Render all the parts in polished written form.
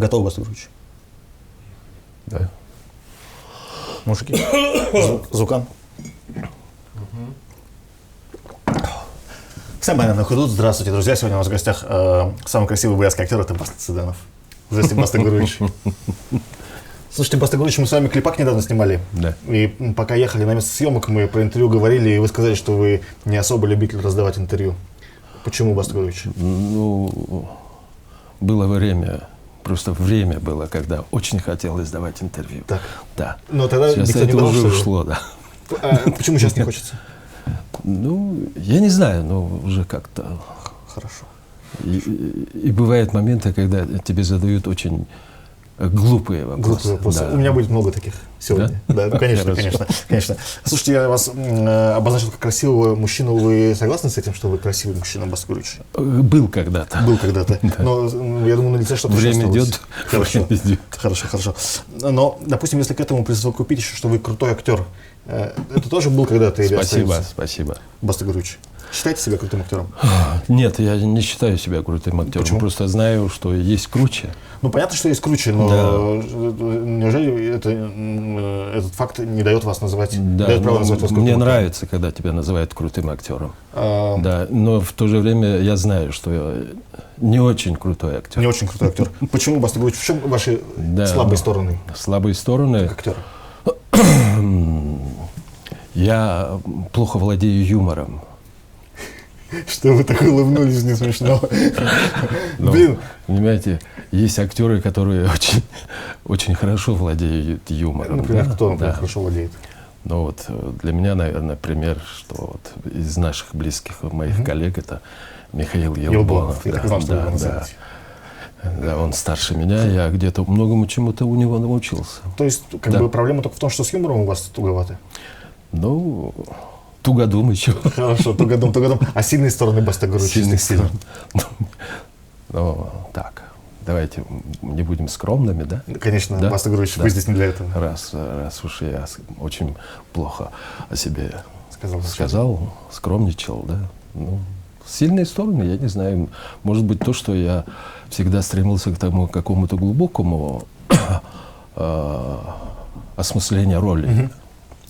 Готовы, Баста Григорьевич? Да. Мужики? Зукан? Всем понятно, худут. Здравствуйте, друзья. Сегодня у нас в гостях самый красивый бурятский актер — это Баста Цыганов. Здравствуйте, Баста Григорьевич. Слушайте, Баста Григорьевич, мы с вами клипак недавно снимали. Да. И пока ехали на место съемок, мы про интервью говорили, и вы сказали, что вы не особо любитель раздавать интервью. Почему, Баста Григорьевич? Ну, было время было, когда очень хотелось давать интервью. Так. Да. Но тогда сейчас никто не это давал, уже что ли? ушло, да. А почему сейчас не хочется? Ну, я не знаю, но уже как-то. Хорошо. И бывают моменты, когда тебе задают очень глупые вопросы. Глупый вопрос. Да. У меня будет много таких сегодня. Да, ну, конечно. Слушайте, я вас обозначил как красивого мужчину. Вы согласны с этим, что вы красивый мужчина, Баста Григорьевич? Был когда-то. Был когда-то. Но я думаю, на лице что-то еще Время осталось. идет. Хорошо. Время идет. Хорошо. Но, допустим, если к этому присовокупить еще, что вы крутой актер, это тоже был когда-то или остается? Спасибо. Баста Григорьевич, считаете себя крутым актером? Нет, я не считаю себя крутым актером. Почему? Просто знаю, что есть круче. Ну, понятно, что есть круче, но неужели этот факт не дает вас называть, Да, дает право называть вас крутым мне актером? нравится, когда тебя называют крутым актером. Да, но в то же время я знаю, что я не очень крутой актер. Не очень крутой актер. Почему, Баста Григорьевич, в чем ваши слабые стороны Слабые стороны. как актера? Я плохо владею юмором. Что вы так улыбнулись, не смешно. Но, Блин. понимаете, есть актеры, которые очень хорошо владеют юмором. Например, да? кто, например, Да. хорошо владеет? Ну вот для меня, наверное, пример, что вот из наших близких моих коллег это Михаил Елбонов. Я так и знал, что вы его назовете. Да, он старше меня, я где-то многому чему-то у него научился. То есть, как бы проблема только в том, что с юмором у вас туговато? Ну, тугодум еще. Хорошо, тугодум. А сильные стороны Баста Григорьевича? Сильных сторон. Ну, так, давайте не будем скромными, да? Конечно, Да? Баста Григорьевич, Да. вы здесь не для этого. Раз уж я очень плохо о себе Сказал. скромничал, да. Ну, сильные стороны, я не знаю. Может быть, то, что я всегда стремился к тому какому-то глубокому осмыслению роли.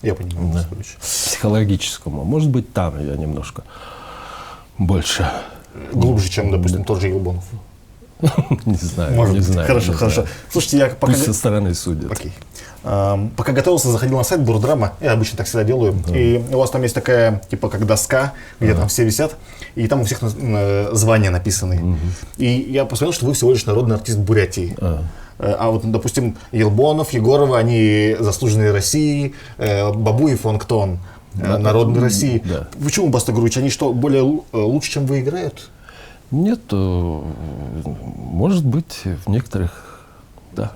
Я понимаю, Баста Григорьевич. Психологическому. Может быть, там я немножко больше. Глубже, чем, допустим, тот же Елбонов. Не знаю, Может не быть. знаю. Хорошо. не знаю. Слушайте, я пока... Пусть со стороны судят. Окей. Пока готовился, заходил на сайт Бурдрама, я обычно так всегда делаю, и у вас там есть такая, типа, как доска, где там все висят, и там у всех звания написаны. И я посмотрел, что вы всего лишь народный артист Бурятии. А вот, допустим, Елбонов, Егорова, они заслуженные России, Бабуев, он кто он? Народной России. Да. Почему, Баста Григорьевич, они что, более лучше, чем вы играют? Нет, может быть, в некоторых, да.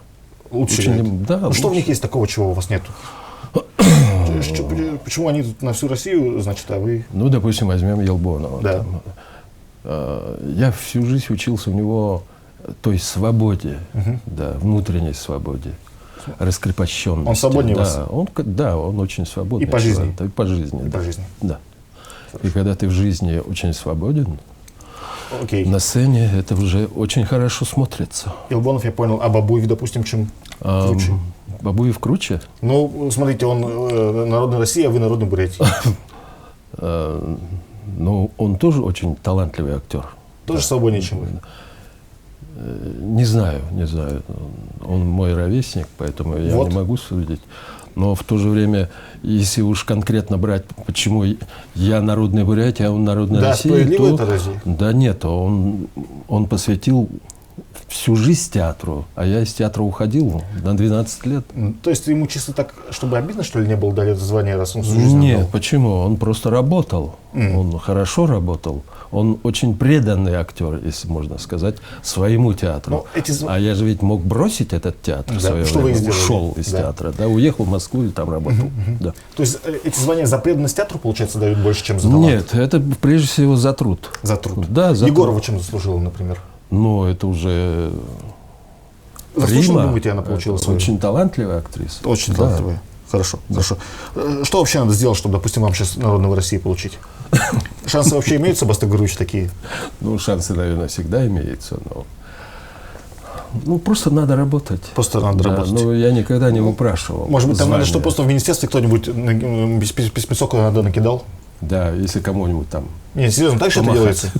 Лучше Очень, играют? да, Ну, что в лучше. них есть такого, чего у вас нету? Почему они тут на всю Россию, значит, а вы... Ну, допустим, возьмем Елбонова. Да. Я всю жизнь учился у него той свободе, да, внутренней свободе, раскрепощенности. Он свободнее да, вас? Он очень свободный. И по жизни? человек, и по жизни. И да. по жизни. Да. И когда ты в жизни очень свободен, Окей. на сцене это уже очень хорошо смотрится. Елбонов, я понял, а Бабуев, допустим, чем круче? Бабуев круче? Ну, смотрите, он народная Россия, а вы народный Бурятия. Ну, он тоже очень талантливый актер. Тоже свободнее, чем вы. Не знаю. Он мой ровесник, поэтому я Вот. не могу судить. Но в то же время, если уж конкретно брать, почему я народный Бурятия, а он народная Да, Россия, справедливо то... это разве? Да нет, он посвятил всю жизнь театру, а я из театра уходил на 12 лет. То есть ему чисто так, чтобы обидно, что ли, не было дали это звание, раз он всю жизнь Нет, отдал? почему? Он просто работал. Он хорошо работал. Он очень преданный актер, если можно сказать, своему театру. А я же ведь мог бросить этот театр в свое что вы время. сделали? Ушел из театра, да, уехал в Москву и там работал. Да. То есть эти звания за преданность театру, получается, дают больше, чем за талант? Нет, это прежде всего за труд. За труд? Да, за Егорова труд. чем заслужила, например? Ну, это уже Заслуженно, прима. думаете, она получила Это свою? очень талантливая актриса. Очень Да. талантливая. Хорошо. Что вообще надо сделать, чтобы, допустим, вам сейчас народного России получить? Шансы вообще имеются, Баста Григорьевич, такие? Ну, шансы, наверное, всегда имеются, но Ну, просто надо работать. Просто надо работать. Ну, я никогда не выпрашивал. Может быть, там надо, что просто в министерстве кто-нибудь письмецо куда-то накидал? Да, если кому-нибудь там. Нет, серьезно, так же это делается?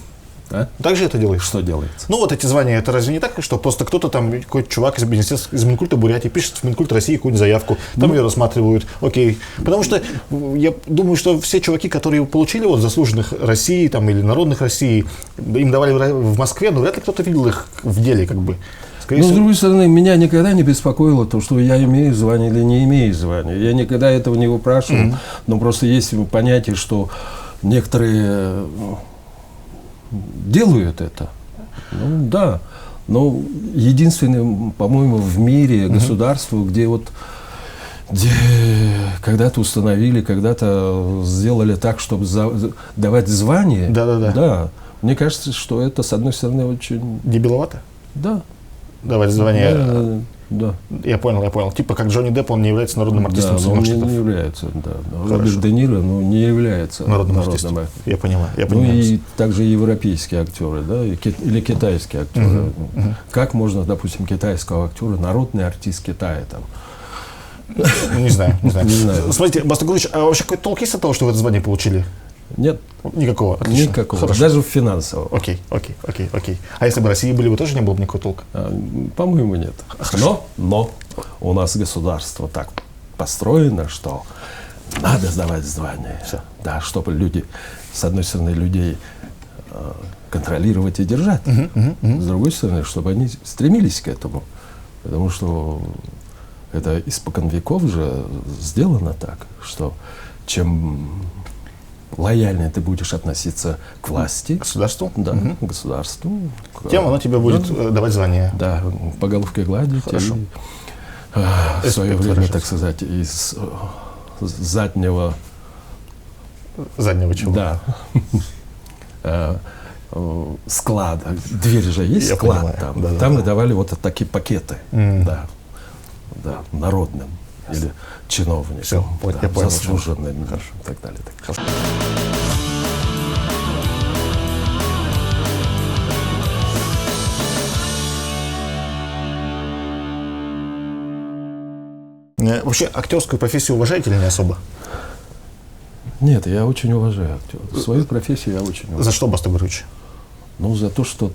А? Так же это делается? Что делается? Ну, вот эти звания, это разве не так, что просто кто-то там, какой-то чувак из министерства, из Минкульта Бурятии пишет в Минкульт России какую-нибудь заявку, там ее рассматривают, окей. Потому что я думаю, что все чуваки, которые получили вот заслуженных России там, или народных России, им давали в Москве, но вряд ли кто-то видел их в деле, как бы. Но, с другой стороны, меня никогда не беспокоило то, что я имею звание или не имею звания. Я никогда этого не выпрашивал, но просто есть понятие, что некоторые делают это. Ну да. Но единственное, по-моему, в мире государство, где когда-то установили, когда-то сделали так, чтобы давать звание. Да. Мне кажется, что это, с одной стороны, очень... Дебиловато? Да. Давать звание. Да. Я понял. Типа как Джонни Депп, он не является народным артистом. Да, он не является, да. Роберт Де Ниро, не является народным артистом. Я понимаю. Ну и также европейские актеры, да, или китайские актеры. Как можно, допустим, китайского актера, народный артист Китая там? Не знаю. Смотрите, Бастагурович, а вообще какой толк есть от того, что вы это звание получили? Нет. Никакого? Отлично. Никакого. Хорошо. Даже финансового. Окей. А если бы в России были, вы тоже не было бы никакого толка? По-моему, нет. Но у нас государство так построено, что надо сдавать звание. Все. Да, чтобы люди, с одной стороны, людей контролировать и держать. С другой стороны, чтобы они стремились к этому. Потому что это испокон веков же сделано так, что чем лояльнее ты будешь относиться к власти. Государству? Да, к государству. Тем оно тебе будет давать звание. Да, по головке гладить. Хорошо. В свое время, так сказать, из заднего чего? Да. Склада. Дверь же есть, я склад понимаю. там. Там выдавали вот такие пакеты. Да, народным. Или чиновникам, все, я понял, заслуженным, и так далее. Хорошо. Вообще, актерскую профессию уважаете или не особо? Нет, я очень уважаю актера. Свою профессию я очень уважаю. За что, Бастагурович? Ну, за то, что,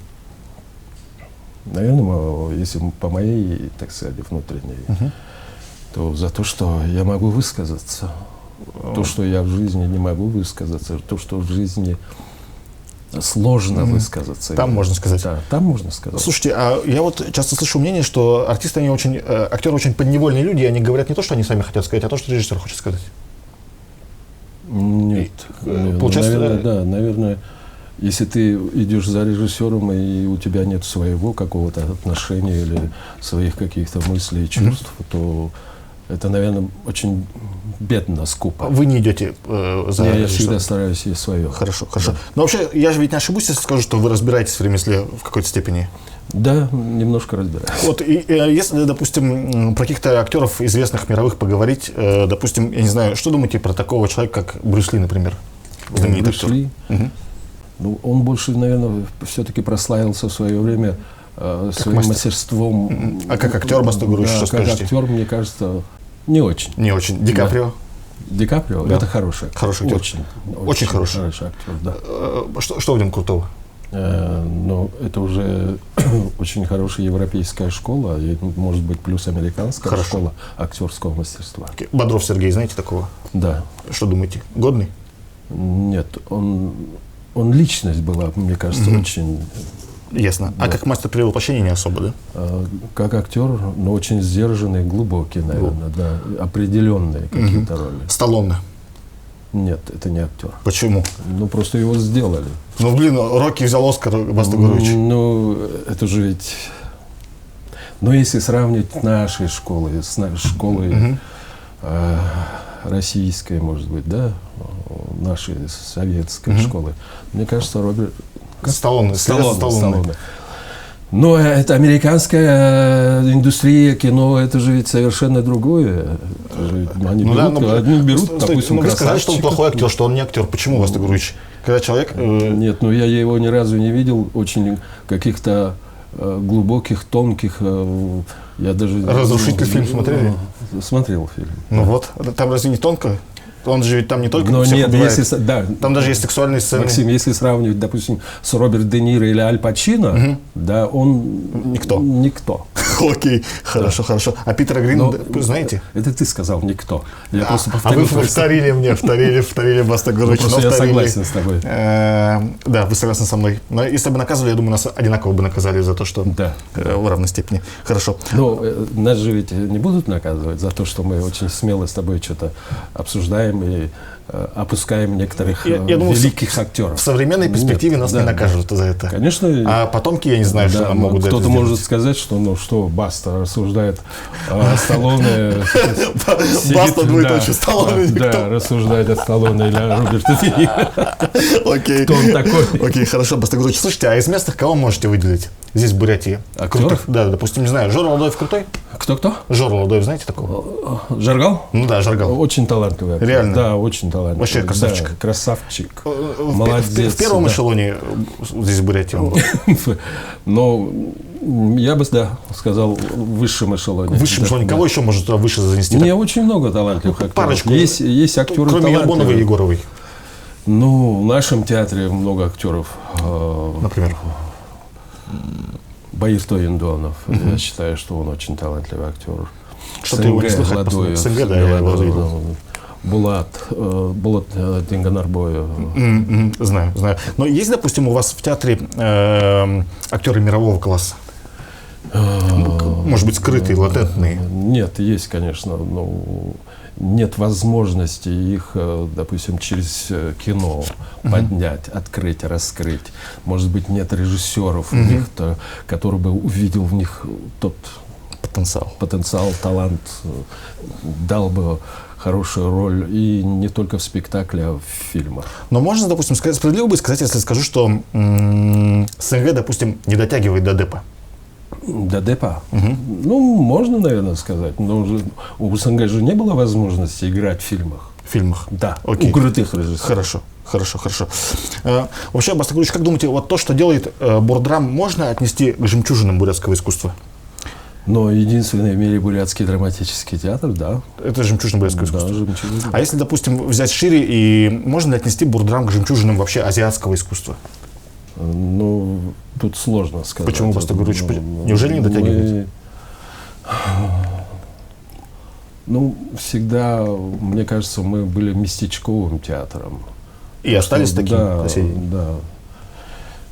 наверное, если по моей, так сказать, внутренней, то за то, что я могу высказаться, то, что я в жизни не могу высказаться, то, что в жизни сложно высказаться. Там можно сказать. Да, там можно сказать. Слушайте, а я вот часто слышу мнение, что артисты, актеры очень подневольные люди, и они говорят не то, что они сами хотят сказать, а то, что режиссер хочет сказать. Нет. Получается, наверное, если ты идешь за режиссером, и у тебя нет своего какого-то отношения или своих каких-то мыслей и чувств, то это, наверное, очень бедно, скупо. Вы не идете за режиссером? Я всегда стараюсь и свое. Хорошо. Да. Но вообще, я же ведь не ошибусь, если скажу, что вы разбираетесь в ремесле в какой-то степени. Да, немножко разбираюсь. Вот, и если, допустим, про каких-то актеров известных мировых поговорить, допустим, я не знаю, что думаете про такого человека, как Брюс Ли, например? Знаменитый актер. Брюс Ли? Ну, он больше, наверное, все-таки прославился в свое время своим мастерством. А как актер, Бастагурович, что скажете? Как актер, мне кажется, не очень. Не очень. Ди Каприо? Ди Каприо? Да. Это хороший актер. Хороший актер. Очень хороший актер, да. Что в нем крутого? Ну, это уже очень хорошая европейская школа, и, может быть, плюс американская школа актерского мастерства. Бодров Сергей, знаете такого? Да. Что думаете, годный? Нет, он личность была, мне кажется, очень... Ясно. Да. А как мастер перевоплощения не особо, да? Как актер, но очень сдержанный, глубокий, наверное, да, определенные какие-то роли. Сталлоне? Нет, это не актер. Почему? Ну, просто его сделали. Ну, блин, Рокки взял Оскар, Бастагурович. Ну, это же ведь... Ну, если сравнить нашей школы с школой российской, может быть, да, нашей советской школы, мне кажется, Роберт... Сталлоне. Но это американская индустрия кино, это же ведь совершенно другое. Они берут, допустим, вы сказали, что он плохой актер, что он не актер. Почему, Бастагурович? Когда человек... Нет, я его ни разу не видел очень каких-то глубоких, тонких. Я даже... «Разрушитель» фильм смотрели? Смотрел фильм. Ну вот, там разве не тонко? Он же ведь там не только всех нет, убивает. если, да, там даже есть сексуальные сцены. Максим, если сравнивать, допустим, с Роберт Де Ниро или Аль Пачино, да, он... Никто. Окей, хорошо, хорошо. А Питера Грина, знаете? Это ты сказал «никто». Я просто повторил. А вы повторили мне, вторили Баста Гурыч. Просто я согласен с тобой. Да, вы согласны со мной. Но если бы наказывали, я думаю, нас одинаково бы наказали за то, что в равной степени. Хорошо. Ну, нас же ведь не будут наказывать за то, что мы очень смело с тобой что-то обсуждаем и опускаем некоторых великих актеров. В современной перспективе нас не накажут за это. Конечно. А потомки, я не знаю, что нам могут за это сделать. Кто-то может сказать, что, ну что, Баста рассуждает о Сталлоне. Баста двоеточие Сталлоне. Да, рассуждает о Сталлоне или о Роберте Де Ниро. Окей. Кто он такой? Окей, хорошо, Баста Гурыч. Слушайте, а из местных кого можете выделить? Здесь, в Бурятии. Актеров? Да, допустим, не знаю, Жора Ладоев крутой? Кто-кто? Жора Ладоев, знаете такого? Жаргал? Ну да, Жаргал. Очень талантливый актер. Реально? Да, очень талантливый. Вообще красавчик. Да, красавчик. Молодец. В первом эшелоне здесь, в Бурятии. Но я бы, сказал, в высшем эшелоне. В высшем эшелоне. Кого еще может туда выше занести? Не, очень много талантливых актеров. Парочку. Есть актеры кроме Ярбоновой и Егоровой. Ну, в нашем театре много актеров. Например? Баирто Индонов. Я считаю, что он очень талантливый актер. Что-то его не слыхать. СНГ, да, я его видел. Булат Динганарбоев. Знаю. Но есть, допустим, у вас в театре актеры мирового класса? Может быть, скрытые, латентные? Нет, есть, конечно. Но нет возможности их, допустим, через кино поднять, открыть, раскрыть. Может быть, нет режиссеров у них, который бы увидел в них тот потенциал, талант, дал бы хорошую роль и не только в спектакле, а в фильмах. Но можно, допустим, справедливо бы сказать, если скажу, что СНГ, допустим, не дотягивает до ДЭПа. До ДЭПа? Ну, можно, наверное, сказать. Но у СНГ же не было возможности играть в фильмах. В фильмах? Да, окей. У крутых режиссеров. Хорошо. Вообще, Баста Гурыч, как думаете, вот то, что делает Бурдрам, можно отнести к жемчужинам бурятского искусства? Но единственный в мире бурятский драматический театр, да. Это жемчужина бурятского искусства? Да, жемчужина. А если, допустим, взять шире, и можно ли отнести Бурдрам к жемчужинам вообще азиатского искусства? Ну, тут сложно сказать. Почему, Баста Гурыч? Неужели не дотягиваете? Ну, всегда, мне кажется, мы были местечковым театром. И остались таким?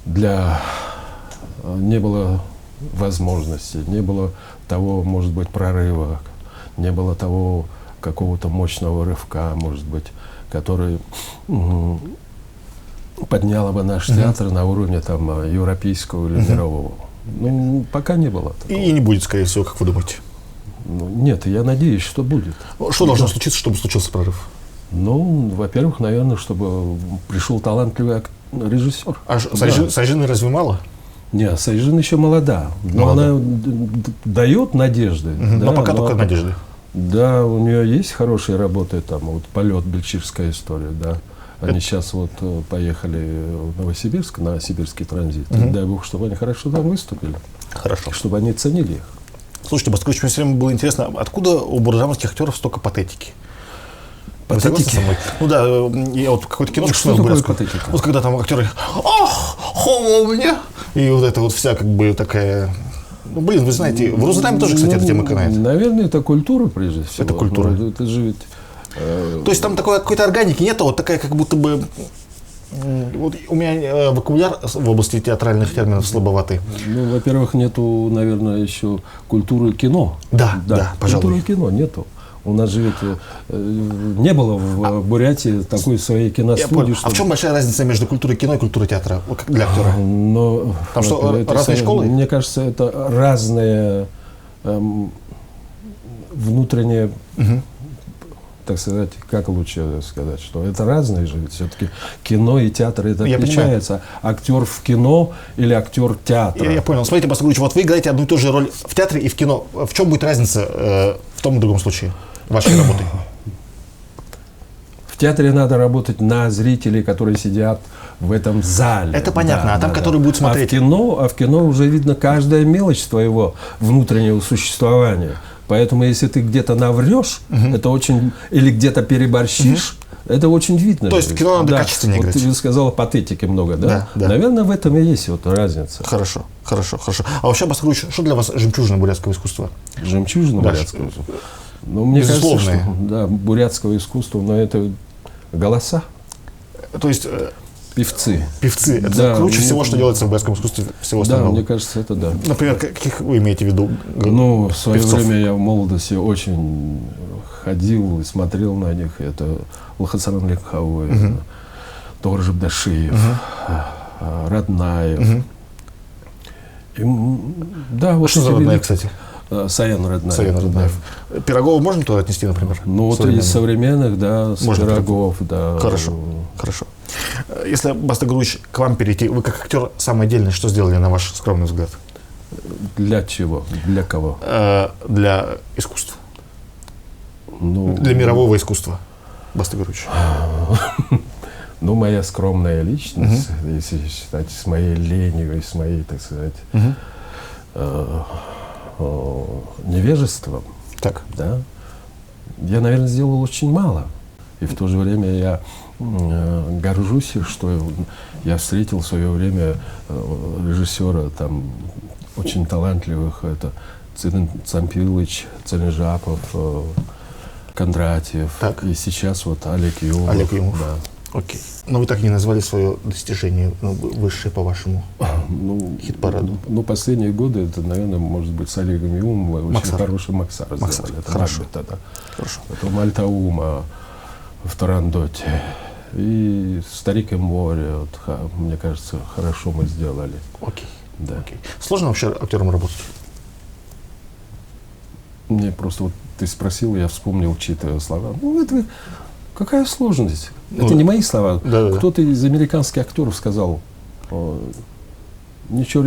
Да. Не было возможности, не было того, может быть, прорыва, не было того какого-то мощного рывка, может быть, который подняла бы наш театр на уровне там европейского или мирового. Ну, пока не было такого. И не будет, скорее всего, как вы думаете? Ну, нет, я надеюсь, что будет. Что должно случиться, чтобы случился прорыв? Ну, во-первых, наверное, чтобы пришел талантливый режиссер. А Сайжины разве мало? Нет, Сайжин еще молода. Но она дает надежды. Но пока только надежды. Да, у нее есть хорошие работы, там, вот «Полет», «Бельчирская история», да. Они сейчас вот поехали в Новосибирск, на сибирский транзит. Дай бог, чтобы они хорошо там выступили. Хорошо. Чтобы они ценили их. Слушайте, Баста Гурыч, мне все время было интересно, откуда у бурдрамских актеров столько патетики? Патетики? Ну да, я вот какой-то киношку смотрел. Что такое патетика? Вот когда там актеры «Ах, хомо мне!» И вот это вот вся как бы такая... Ну, блин, вы знаете, в Руздраме тоже, кстати, эта тема канает. Наверное, это культура, прежде всего. Это культура. Ну, это же ведь... То есть там такой какой-то органики нет, а вот такая как будто бы... Вот у меня вокабуляр в области театральных терминов слабоватый. Ну, во-первых, нету, наверное, еще культуры кино. Да, пожалуй. Культуры кино нету. У нас же ведь не было в Бурятии такой своей киностудии. А в чем большая разница между культурой кино и культурой театра для актера? Но, там что, разные школы? Мне кажется, это разные внутренние... Так сказать, как лучше сказать, что это разные же, все-таки кино и театр это отличается. Актер в кино или актер театра. Я понял. Смотрите, Баста Гурыч, вот вы играете одну и ту же роль в театре и в кино. В чем будет разница в том и другом случае вашей работы? В театре надо работать на зрителей, которые сидят в этом зале. Это понятно, да, а там, да, которые будут смотреть. А в кино уже видно каждая мелочь твоего внутреннего существования. Поэтому если ты где-то наврешь, это очень, или где-то переборщишь, это очень видно. То есть в кино надо качественнее играть. Вот ты сказала, патетики много, да? Да, да. Наверное, в этом и есть вот разница. Хорошо. А вообще, Бастыгурович, что для вас жемчужина бурятского искусства? Жемчужина Да, бурятского искусства? Ну, мне кажется, безусловные. что да, бурятского искусства, но это голоса, То есть певцы. певцы, это Да, круче мне- всего, что делается в бурятском искусстве всего Да, остального. мне кажется, это да. Например, каких вы имеете в виду? Ну, в свое певцов? время я в молодости очень ходил и смотрел на них. Это Лхасаран Лекхауэ, Тогр Жабдашиев, Роднаев. Да, вот Что за эти Роднаев, великие- кстати? Саян Роднаев. Саян Роднаев. Пирогова можно туда отнести, например? Ну, вот из современных, да, с Можно Пирогов, да. Хорошо. Если, Бастыгурович, к вам перейти, вы как актер самое отдельное, что сделали, на ваш скромный взгляд? Для чего? Для кого? Для искусства. Ну, Для мирового искусства, Бастыгурович. Ну, моя скромная личность, если считать с моей ленью и с моей, так сказать, невежеством, Так. да, я, наверное, сделал очень мало. И в то же время я горжусь, что я встретил в свое время режиссера там очень талантливых, это Цампилыч, Целенжапов, Кондратьев. Так. И сейчас вот Олег Юмов. Олег Юмов. Да. Окей. Но вы так и не назвали свое достижение, высшее, по-вашему, Ну, хит-параду. Ну, последние годы это, наверное, может быть, с Олегом Юмовым очень Максар. хороший Максар Максар. сделали. Это Хорошо. Макбет, да. Хорошо. Потом Альтаума в Тарандоте. И Старик и море, вот, мне кажется, хорошо мы сделали. Окей. Да. Окей. Сложно вообще актером работать? Мне просто вот ты спросил, я вспомнил чьи-то слова. Ну, это какая сложность? Ну, это не мои слова. да. Кто-то из американских актеров сказал, ничего,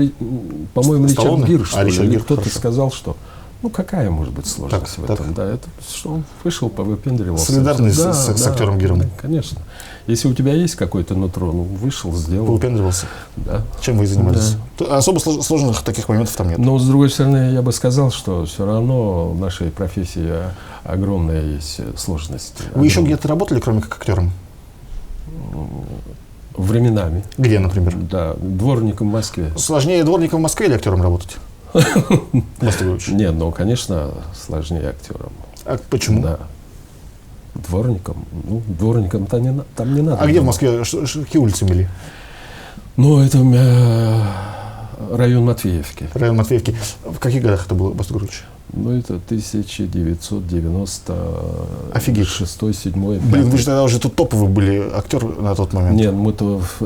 по-моему, Ричард Сталлоне? Гир, что ли, Ричард или Гир, кто-то хорошо. сказал, что ну какая может быть сложность Так, в так. этом? Да, это что он вышел, повыпендривался. Солидарность Да, с актером Гиром. Конечно. Если у тебя есть какое-то нутро, ну вышел, сделал. Выпендривался. Да. Чем вы занимались? Особо сложных таких моментов там нет. Но, с другой стороны, я бы сказал, что все равно в нашей профессии огромная есть сложность. Вы еще где-то работали, кроме как актером? Временами. Где, например? Да, дворником в Москве. Сложнее дворником в Москве или актером работать? Бастыгурович. Нет, ну, конечно, сложнее актером. А почему? Да. Дворником. Ну, дворником там не надо. А где в Москве? Какие улицы мели? Ну, это район Матвеевки. Район Матвеевки. В каких годах это было, Бастыгурович? Ну, это 1996, Офигеть. 7, Блин, вы же тогда уже тут топовый были актер на тот момент. Нет,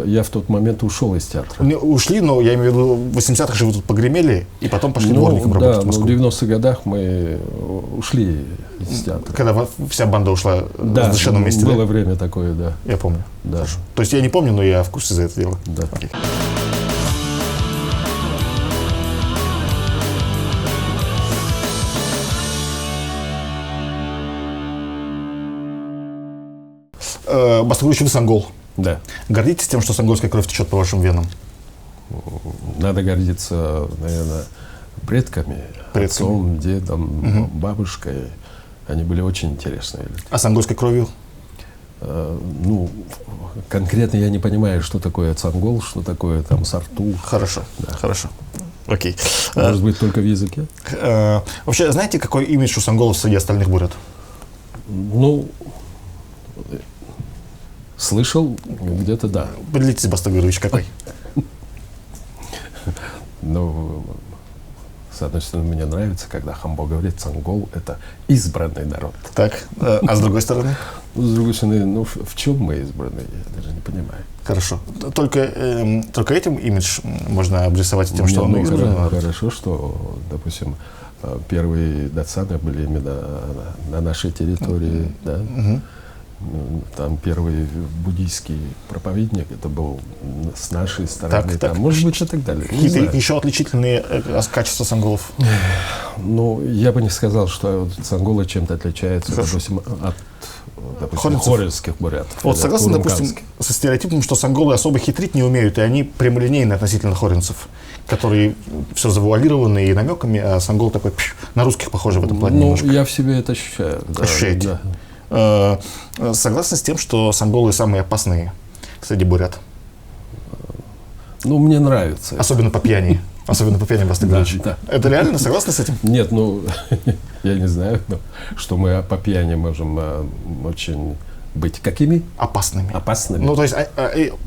я в тот момент ушел из театра. Ушли, но я имею в виду, в 80-х же вы тут погремели, и потом пошли дворником работать в да, Москву. но в 90-х годах мы ушли из театра. Когда вся банда ушла Да, в разрешенном месте, было да? время такое, да. Я помню. Да. То есть я не помню, но я в курсе за это дело. Да. Окей. Бастыгурович, вы сонгол. Да. Гордитесь тем, что сонгольская кровь течет по вашим венам? Надо гордиться, наверное, предками, отцом, дедом, бабушкой. Они были очень интересные люди. А сонгольской кровью? Ну, конкретно я не понимаю, что такое цангол, что такое там сарту. Хорошо, хорошо. Окей. Может быть, только в языке? Вообще, знаете, какой имидж у сонголов среди остальных бурят? Ну, слышал, где-то да. Поделитесь, Бастыгурович, какой? Ну, с одной стороны, мне нравится, когда Хамбо говорит, цангол — это избранный народ. Так, а с другой стороны? Ну, с другой стороны, ну, в чем мы избранные, я даже не понимаю. Хорошо. Только этим имидж можно обрисовать тем, что он избранный народ? Хорошо, что, допустим, первые датсаны были именно на нашей территории, да? Там первый буддийский проповедник, это был с нашей стороны, Так. может быть, и так далее. Не Какие-то знаю. еще отличительные качества сонголов? Ну, я бы не сказал, что цанголы чем-то отличаются, допустим, от допустим, хоринских бурятов. Вот согласны, допустим, со стереотипом, что сонголы особо хитрить не умеют, и они прямолинейны относительно хоринцев, которые все завуалированы и намеками, а сонгол такой на русских похожий в этом плане немножко. Я в себе это ощущаю. Да, ощущаете? Да. Согласны с тем, что сонголы самые опасные среди бурят? Мне нравится. Особенно по пьяни. Особенно по пьяни, Баста Григорьевич. Да. Это реально? Согласны с этим? Нет, я не знаю, что мы по пьяни можем очень быть какими? Опасными. Опасными. То есть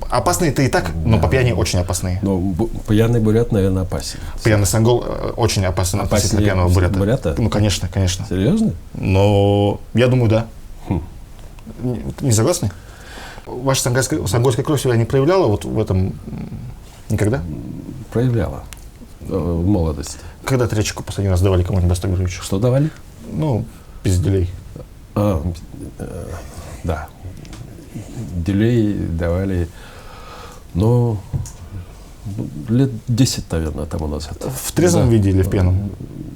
опасные-то и так, но по пьяни очень опасные. Пьяный бурят, наверное, опасен. Пьяный сонгол очень опасен относительно пьяного бурята. Бурята? Конечно. Серьезно? Но я думаю, да. Не согласны? Ваша сонгольская кровь себя не проявляла вот в этом никогда? Проявляла в молодости. Когда тречку последний раз давали кому-нибудь, Баста Григорьевич? Что давали? Пизделей. Да. Делей давали, лет 10, наверное, тому назад. В трезвом виде или в пьяном?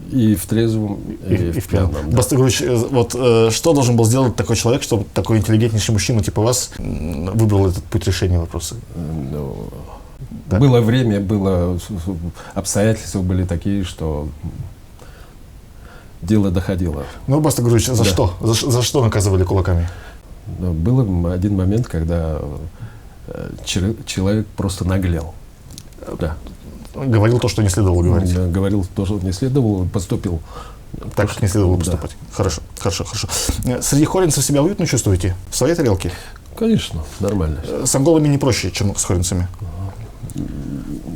И в трезвом, и в пьяном. Да. Баста Григорьевич, что должен был сделать такой человек, чтобы такой интеллигентнейший мужчина типа вас выбрал этот путь решения вопроса? Было время, обстоятельства были такие, что дело доходило. Баста Григорьевич, за что? За что наказывали кулаками? Был один момент, когда человек просто наглел. Да. Говорил то, что не следовало говорить. Говорил то, что не следовало, поступил так, как не следовало поступать. Да. Хорошо. Среди хоринцев себя уютно чувствуете? В своей тарелке? Конечно, нормально. С сонголами не проще, чем с хоринцами?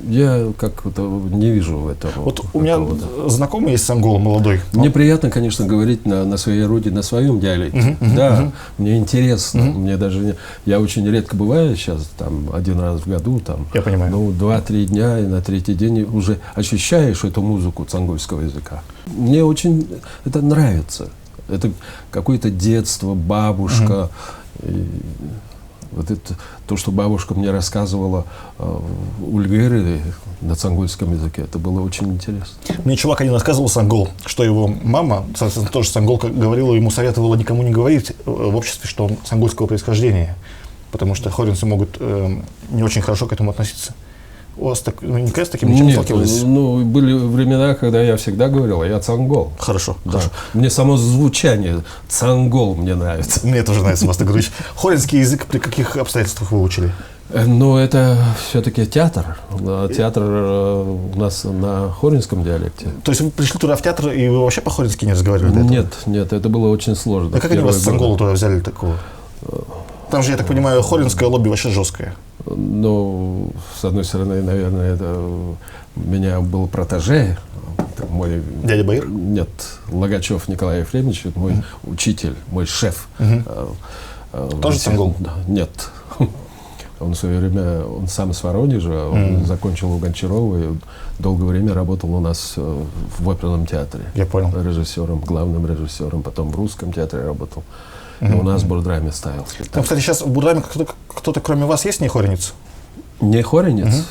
Я как-то не вижу в этом. Вот у меня знакомый есть сонгол молодой. Мне приятно, конечно, говорить на своей родине, на своем диалекте. Мне интересно. Мне даже я очень редко бываю сейчас, один раз в году, я понимаю. 2-3 дня, и на 3-й день уже ощущаешь эту музыку цангольского языка. Мне очень это нравится. Это какое-то детство, бабушка. Вот это, то, что бабушка мне рассказывала ульгеры на цангольском языке, это было очень интересно. Мне чувак один рассказывал сонгол, что его мама, соответственно, тоже сонголка, говорила, ему советовала никому не говорить в обществе, что он сонгольского происхождения, потому что хоринцы могут не очень хорошо к этому относиться. У вас никогда с таким ничем не сталкивались? Были времена, когда я всегда говорил, я цангол. Хорошо. Мне само звучание цангол мне нравится. Мне тоже нравится, Баста Григорьевич. Хоринский язык при каких обстоятельствах вы учили? Это все-таки театр. Театр у нас на хоринском диалекте. То есть вы пришли туда в театр, и вы вообще по-хорински не разговаривали? Нет, это было очень сложно. А как они вас с сонгола туда взяли такого? Там же, я так понимаю, хоринское лобби вообще жесткое. С одной стороны, наверное, это у меня был протеже, мой... Дядя Баир? Нет, Логачев Николай Ефремович, мой учитель, мой шеф. Тоже сонгол? Нет. Он в свое время, он сам с Воронежа, он закончил у Гончарова и долгое время работал у нас в оперном театре. Я понял. Режиссером, главным режиссером, потом в русском театре работал. И у нас в Бурдраме ставил спектакль. Там, кстати, сейчас в Бурдраме кто-то кроме вас есть не хоринец? Не хоринец.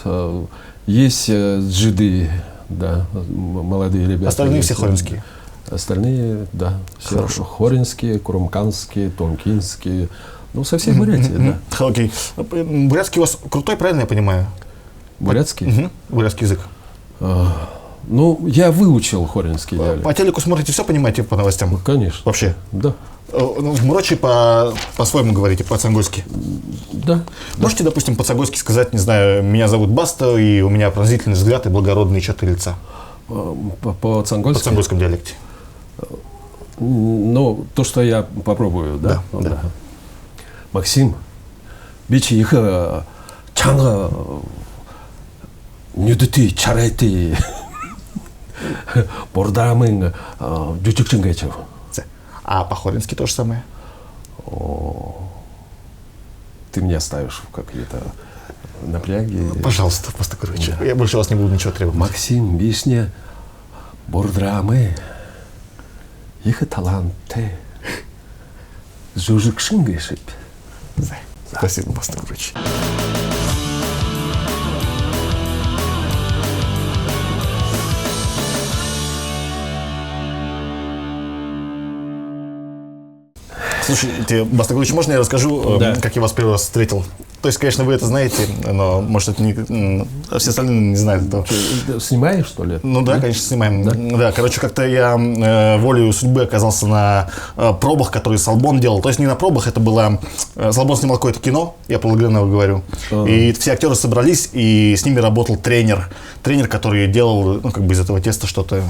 Есть джиды, да, молодые ребята. Остальные все хоринские? Остальные, да. Хорошо. Хоринские, курумканские, тонкинские. Со всей Бурятии, да. Окей. Бурятский у вас крутой, правильно я понимаю? Бурятский? Бурятский язык. Я выучил хоринский диалект. По телеку смотрите, все понимаете по новостям? Конечно. Вообще? Да. В Мрочи по-своему говорите, по-цангольски? Да. Можете, допустим, по-цангольски сказать, не знаю, меня зовут Баста, и у меня пронзительный взгляд и благородные черты лица? По-цангольски? В цангольском диалекте. То, что я попробую, да? Да. Максим, бичи их чанга нюдыты, чарайты, бордамын дючукчингачев. А по-хорински то же самое? Ты меня ставишь в какие-то напряги. Пожалуйста, Баста Григорьевич. Я больше вас не буду ничего требовать. Максим, вишня, бордрамы, их таланты, жужукшингашип. Спасибо, Баста Григорьевич. Слушайте, Бастагович, можно я расскажу, Да. как я вас первый раз встретил? То есть, конечно, вы это знаете, но, может, это не... Все остальные не знают этого. Снимаешь, что ли? Ну да, конечно, снимаем. Да, короче, как-то я волею судьбы оказался на пробах, которые Салбон делал. То есть не на пробах, это было... Салбон снимал какое-то кино, я по Логвинова говорю. И все актеры собрались, и с ними работал тренер. Тренер, который делал, ну, как бы из этого теста что-то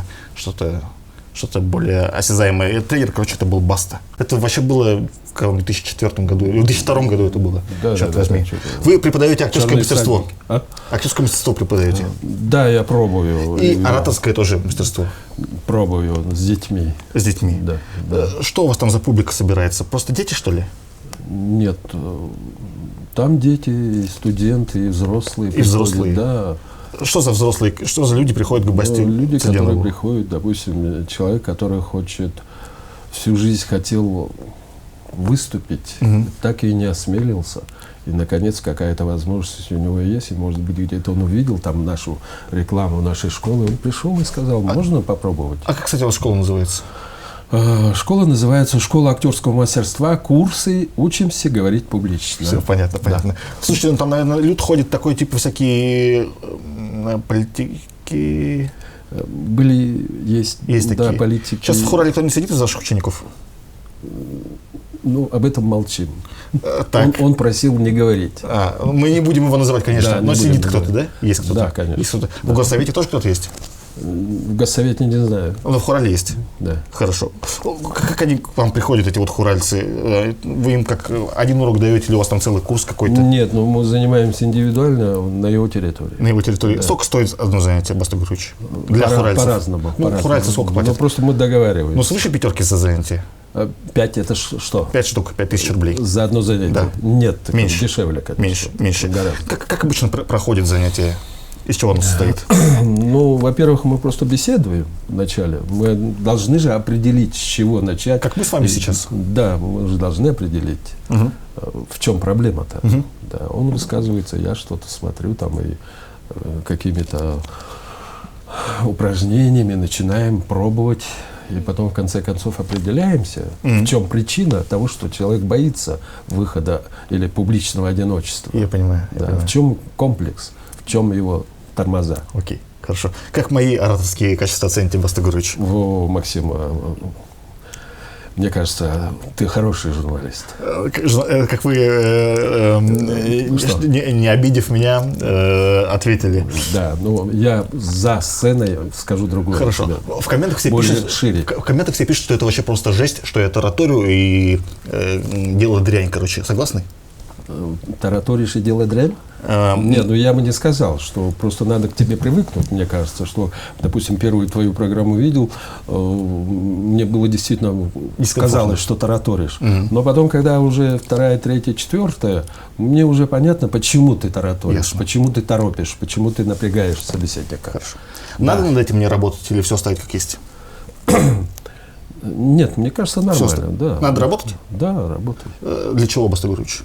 более осязаемое. И тренер, короче, это был Баста. Это вообще было в 2004 году, или в 2002 году это было. Да, черт да, возьми. да, Вы преподаете актерское Черный мастерство. всадник. А? Актерское мастерство преподаете. Да, я пробую. И ораторское тоже мастерство. Пробую с детьми. С детьми. Да, да. Что у вас там за публика собирается? Просто дети, что ли? Нет, там дети, и студенты, и взрослые. И взрослые. Да. Что за взрослые, что за люди приходят к Басте? Люди, которые Цыденову? приходят, допустим, человек, который хочет, всю жизнь хотел выступить, так и не осмелился. И, наконец, какая-то возможность у него есть, и, может быть, где-то он увидел там нашу рекламу нашей школы, он пришел и сказал, можно попробовать. А как, кстати, у вас школа называется? Школа называется «Школа актерского мастерства. Курсы. Учимся говорить публично». Все, понятно, понятно. Слушайте, ну там, наверное, люд ходит такой, типа, всякие политики... Есть Есть да, такие. политики. Сейчас в хорале кто не сидит из ваших учеников? Ну, об этом молчим. Так. Он просил не говорить. Мы не будем его называть, конечно, Да, но не сидит будем кто-то, да? Есть кто-то? Да, конечно. Есть кто-то. В Госсовете тоже кто-то есть? В Госсовете не знаю. Ну, в хорале есть? Да. Хорошо. Как они к вам приходят, эти вот хоральцы? Вы им как один урок даете, или у вас там целый курс какой-то? Нет, ну мы занимаемся индивидуально на его территории. На его территории. Да. Сколько стоит одно занятие, Бастагович? Для хоральцев? По-разному. Ну, хоральцы сколько платят? Ну, просто мы договариваемся. Ну, свыше 5 за занятие? 5 это что? 5 штук, 5000 рублей. За одно занятие? Да. Нет, Меньше. Дешевле, конечно. Меньше. Гораздо. Как обычно проходит занятие? Из чего оно состоит? Ну, во-первых, мы просто беседуем вначале. Мы должны же определить, с чего начать. Как мы с вами сейчас. Да, мы же должны определить, в чем проблема-то. Да, он высказывается, я что-то смотрю там и какими-то упражнениями начинаем пробовать. И потом, в конце концов, определяемся, в чем причина того, что человек боится выхода или публичного одиночества. Я понимаю. В чем комплекс, в чем его тормоза. Окей, хорошо. Как мои ораторские качества оцените, Бастагович? Максим, мне кажется, ты хороший журналист. Как вы, не обидев меня, ответили. Да, ну я за сценой скажу другое. Хорошо. В комментах все пишут, шире. В комментах все пишут, что это вообще просто жесть, что я тараторю и делаю дрянь, короче. Согласны? Тараторишь и делай дрянь? Нет, ну я бы не сказал, что просто надо к тебе привыкнуть, мне кажется, что, допустим, первую твою программу видел, мне было действительно казалось, что тараторишь. Но потом, когда уже вторая, третья, четвертая, мне уже понятно, почему ты тараторишь, почему ты торопишь, почему ты напрягаешь собеседника. Хорошо. Надо над этим мне работать или все оставить как есть? Нет, мне кажется, нормально. Да. Надо работать? Да, работай. Для чего, Бастагович?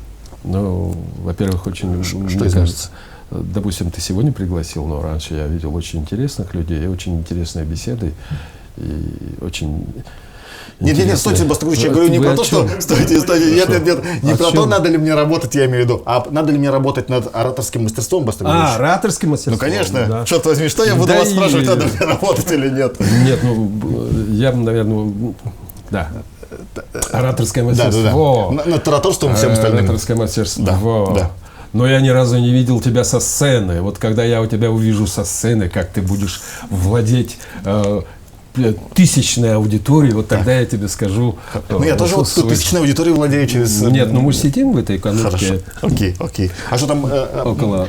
Ну, во-первых, очень, мне кажется, допустим, ты сегодня пригласил, но раньше я видел очень интересных людей, очень интересные беседы, и очень... Нет, стойте, Бастагович, я говорю не про то, что... Стойте, нет, не про то, надо ли мне работать, я имею в виду, а надо ли мне работать над ораторским мастерством, Бастагович? Ораторским мастерством? Ну, конечно. Да. Черт возьми, что я буду вас спрашивать, надо ли мне работать или нет? Нет, ну, я, наверное, да. Ораторское мастерство. Да. Над тараторством и всем остальным. Ораторское мастерство. Да. Но я ни разу не видел тебя со сцены. Вот когда я у тебя увижу со сцены, как ты будешь владеть тысячной аудиторией, вот тогда я тебе скажу... Ну, я тоже вот тысячной аудиторией владею через... Нет, ну мы сидим в этой конурке. Хорошо, окей. А что там... Около...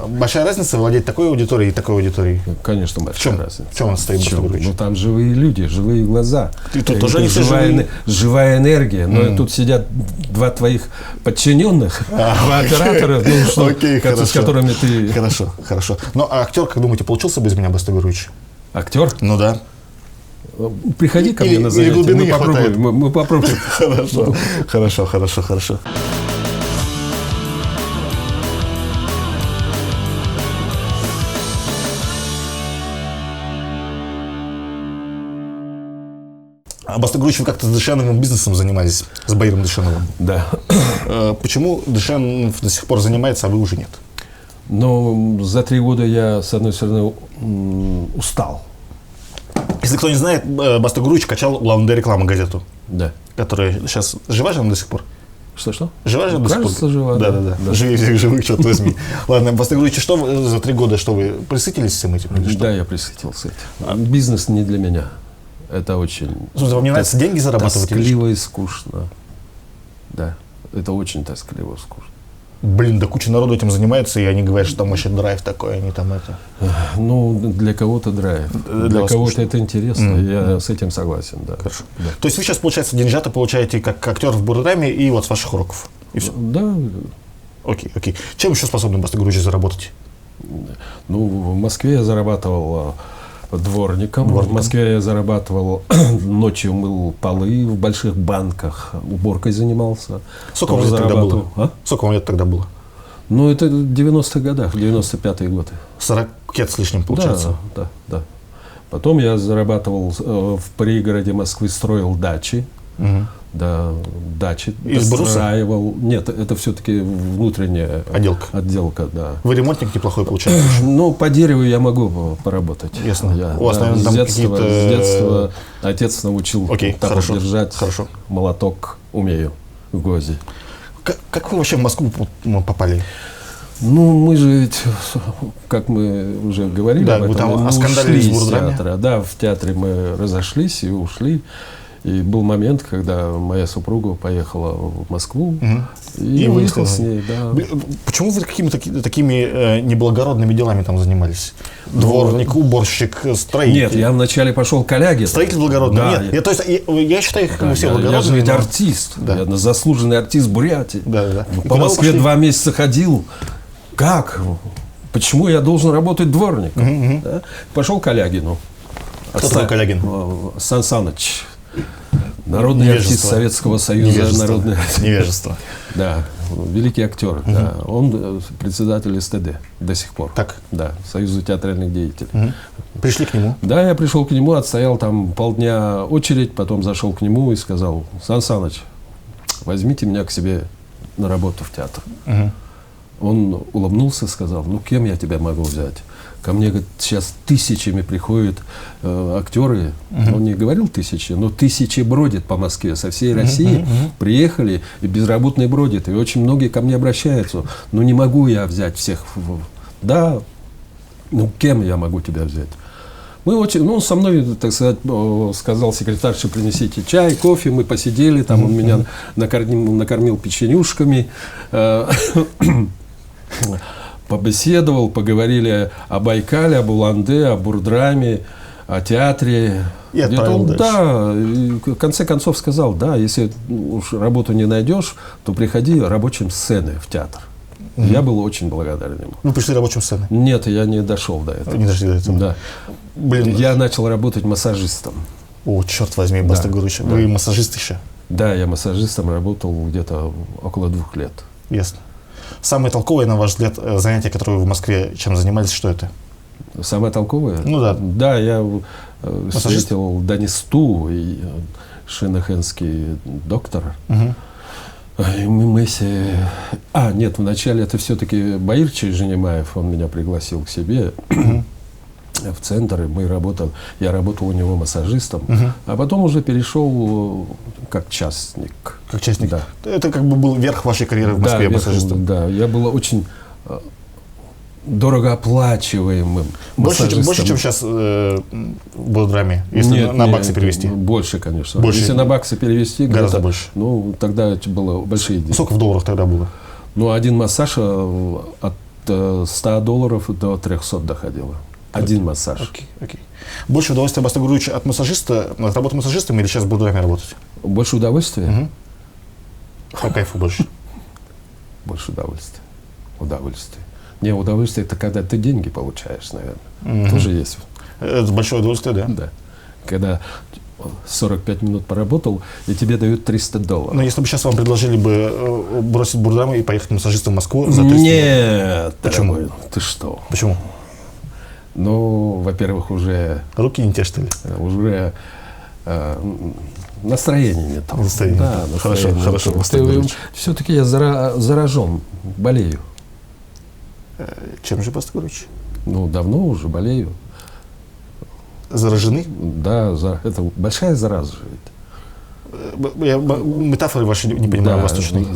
Большая разница владеть такой аудиторией и такой аудиторией? Конечно, большая разница. В чем она состоит, Бастагович? Ну, там живые люди, живые глаза. И тут тоже не все живая энергия. Но тут сидят два твоих подчиненных, два оператора, с которыми ты... Хорошо. Ну, а актер, как думаете, получился без меня, Бастагович? Актер? Ну да. Приходи ко мне на занятия, мы попробуем. Хорошо. А Басту Григорьевич, вы как-то с Дышеновым бизнесом занимались, с Баиром Дышеновым. Да. Почему Дышенов до сих пор занимается, а вы уже нет? Но за 3 года я, с одной стороны, устал. Если кто не знает, Басту Григорьевич качал «Главная реклама» газету. Да. Которая сейчас жива же она до сих пор? Что? Жива же до сих пор? Кажется, жива. Да. Живи всех живых, черт возьми. Ладно, Басту Григорьевич, что вы за 3 года, что вы присытились всем этим? Или что? Да, я присытился этим. Бизнес не для меня. Это очень... Слушайте, вам не нравится деньги зарабатывать? Тоскливо и скучно. Да, это очень тоскливо и скучно. Блин, да куча народу этим занимается, и они говорят, что там вообще драйв такой, они там это... Ну, для кого-то драйв, для кого-то это интересно, я с этим согласен, да. Хорошо. Да. То есть вы сейчас, получается, деньжата получаете как актер в Бурдраме и вот с ваших уроков? И все? Да. Окей. Чем еще способен Басту Григорьевич заработать? Ну, в Москве я зарабатывал дворником. В Москве я зарабатывал, ночью мыл полы в больших банках, уборкой занимался. Сколько вам лет тогда было? Сколько вам лет тогда было? Ну, это в 90-х годах, 95-е годы. 40 лет с лишним, получается? Да. Потом я зарабатывал в пригороде Москвы, строил дачи. Да, дачи достраивал. Нет, это все-таки внутренняя отделка, да. Вы ремонтник неплохой, получается? Ну, по дереву я могу поработать. Ясно. У вас, наверное, там какие-то... С детства отец научил так держать. Хорошо. Молоток умею в ГОЗе. Как вы вообще в Москву попали? Ну, мы же ведь, как мы уже говорили, да, вы там оскандалились в Бурдраме? Да, в театре мы разошлись и ушли. И был момент, когда моя супруга поехала в Москву, и выехал с ней. Да. Почему вы какими-то такими неблагородными делами там занимались? Дворник, уборщик, строитель? Нет, я вначале пошел к Олеге. Строитель благородный? Да, Нет, я считаю их все благородными. Я же ведь артист, я заслуженный артист Бурятии. Да. По Москве 2 месяца ходил. Как? Почему я должен работать дворником? Да? Пошел к Олягину. Кто такой Калягин? Сан Саныч. Народный артист Советского Союза. Невежество. Да, великий актер. Да. Он председатель СТД до сих пор. Так. Да, Союза театральных деятелей. Пришли к нему? Да, я пришел к нему, отстоял там полдня очередь, потом зашел к нему и сказал: Сан Саныч, возьмите меня к себе на работу в театр. Он улыбнулся и сказал: ну, кем я тебя могу взять? Ко мне, говорит, сейчас тысячами приходят актеры. Он не говорил тысячи, но тысячи бродят по Москве со всей России. Приехали и безработные бродят. И очень многие ко мне обращаются. Ну, не могу я взять всех. Да, ну, кем я могу тебя взять? Мы очень, ну, со мной, так сказать, сказал секретарше: принесите чай, кофе. Мы посидели, там он меня накормил печенюшками. Побеседовал, поговорили о Байкале, об Улан-Удэ, о Бурдраме, о театре. И отправил дальше. Да, и в конце концов сказал: да, если уж работу не найдешь, то приходи рабочим сцены в театр. Я был очень благодарен ему. Вы пришли рабочим сцены? Нет, я не дошел до этого. Не дошли до этого? Да. Блин. Я начал работать массажистом. О, черт возьми, Басту Григорьевич, вы массажист еще? Да, я массажистом работал где-то около 2 лет. Ясно. Самое толковое, на ваш взгляд, занятие, которое вы в Москве чем занимались, что это? Самое толковое? Ну да. Да, я встретил Данисту, шинахенский доктор. И нет, вначале это все-таки Баир Чайженимаев, он меня пригласил к себе в центр, и я работал у него массажистом, а потом уже перешел как частник. Как частник? Да. Это как бы был верх вашей карьеры в Москве, массажистом? Да, я был очень дорогооплачиваемым массажистом. Больше, чем сейчас в Бурдраме, если на баксы перевести? Больше, конечно. Больше. Если на баксы перевести, гораздо больше. Ну, тогда это было большие деньги. Сколько в долларах тогда было? Ну, один массаж от $100 до 300 доходило. Один массаж. Окей. Больше удовольствия, Басту Григорьевич, от работы массажистом или сейчас в Бурдраме работать? Больше удовольствия? По кайфу больше? Больше удовольствия. Не, удовольствие — это когда ты деньги получаешь, наверное. Тоже есть. Это большое удовольствие, да? Да. Когда 45 минут поработал, и тебе дают $300. Но если бы сейчас вам предложили бы бросить Бурдраму и поехать массажистом в Москву за 300 Нет. Почему? Ты что? Почему? Ну, во-первых, уже... Руки не те, что ли? Уже настроение не то. Настроение. Да, Хорошо, хорошо. Все-таки я заражен, болею. Чем же, Бастер Григорьевич? Ну, давно уже болею. Заражены? Да, это большая зараза же. Я метафоры ваши не понимаю, Да, восточные.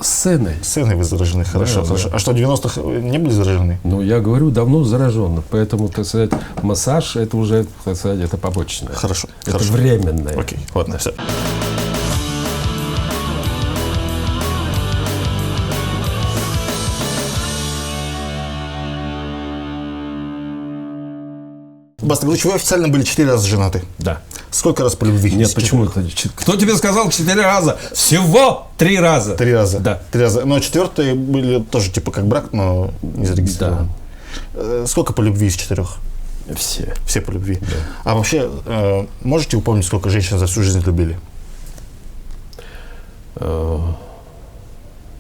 Сценой. Сценой вы заражены, хорошо, Да, хорошо. да. А что, в 90-х не были заражены? Ну, я говорю, давно заражен. Поэтому, так сказать, массаж, это уже, так сказать, это побочное. Хорошо, Это хорошо. временное. Окей, ладно, все. Бастер Григорьевич, вы официально были 4 раза женаты. Да. Сколько раз по любви? Нет, почему это? Кто тебе сказал 4 раза? Всего 3 раза. 3 раза? Да. 3 раза. Но 4-е были тоже типа как брак, но не зарегистрирован. Да. Сколько по любви из 4? Все. Все по любви. Да. А вообще, можете упомнить, сколько женщин за всю жизнь любили?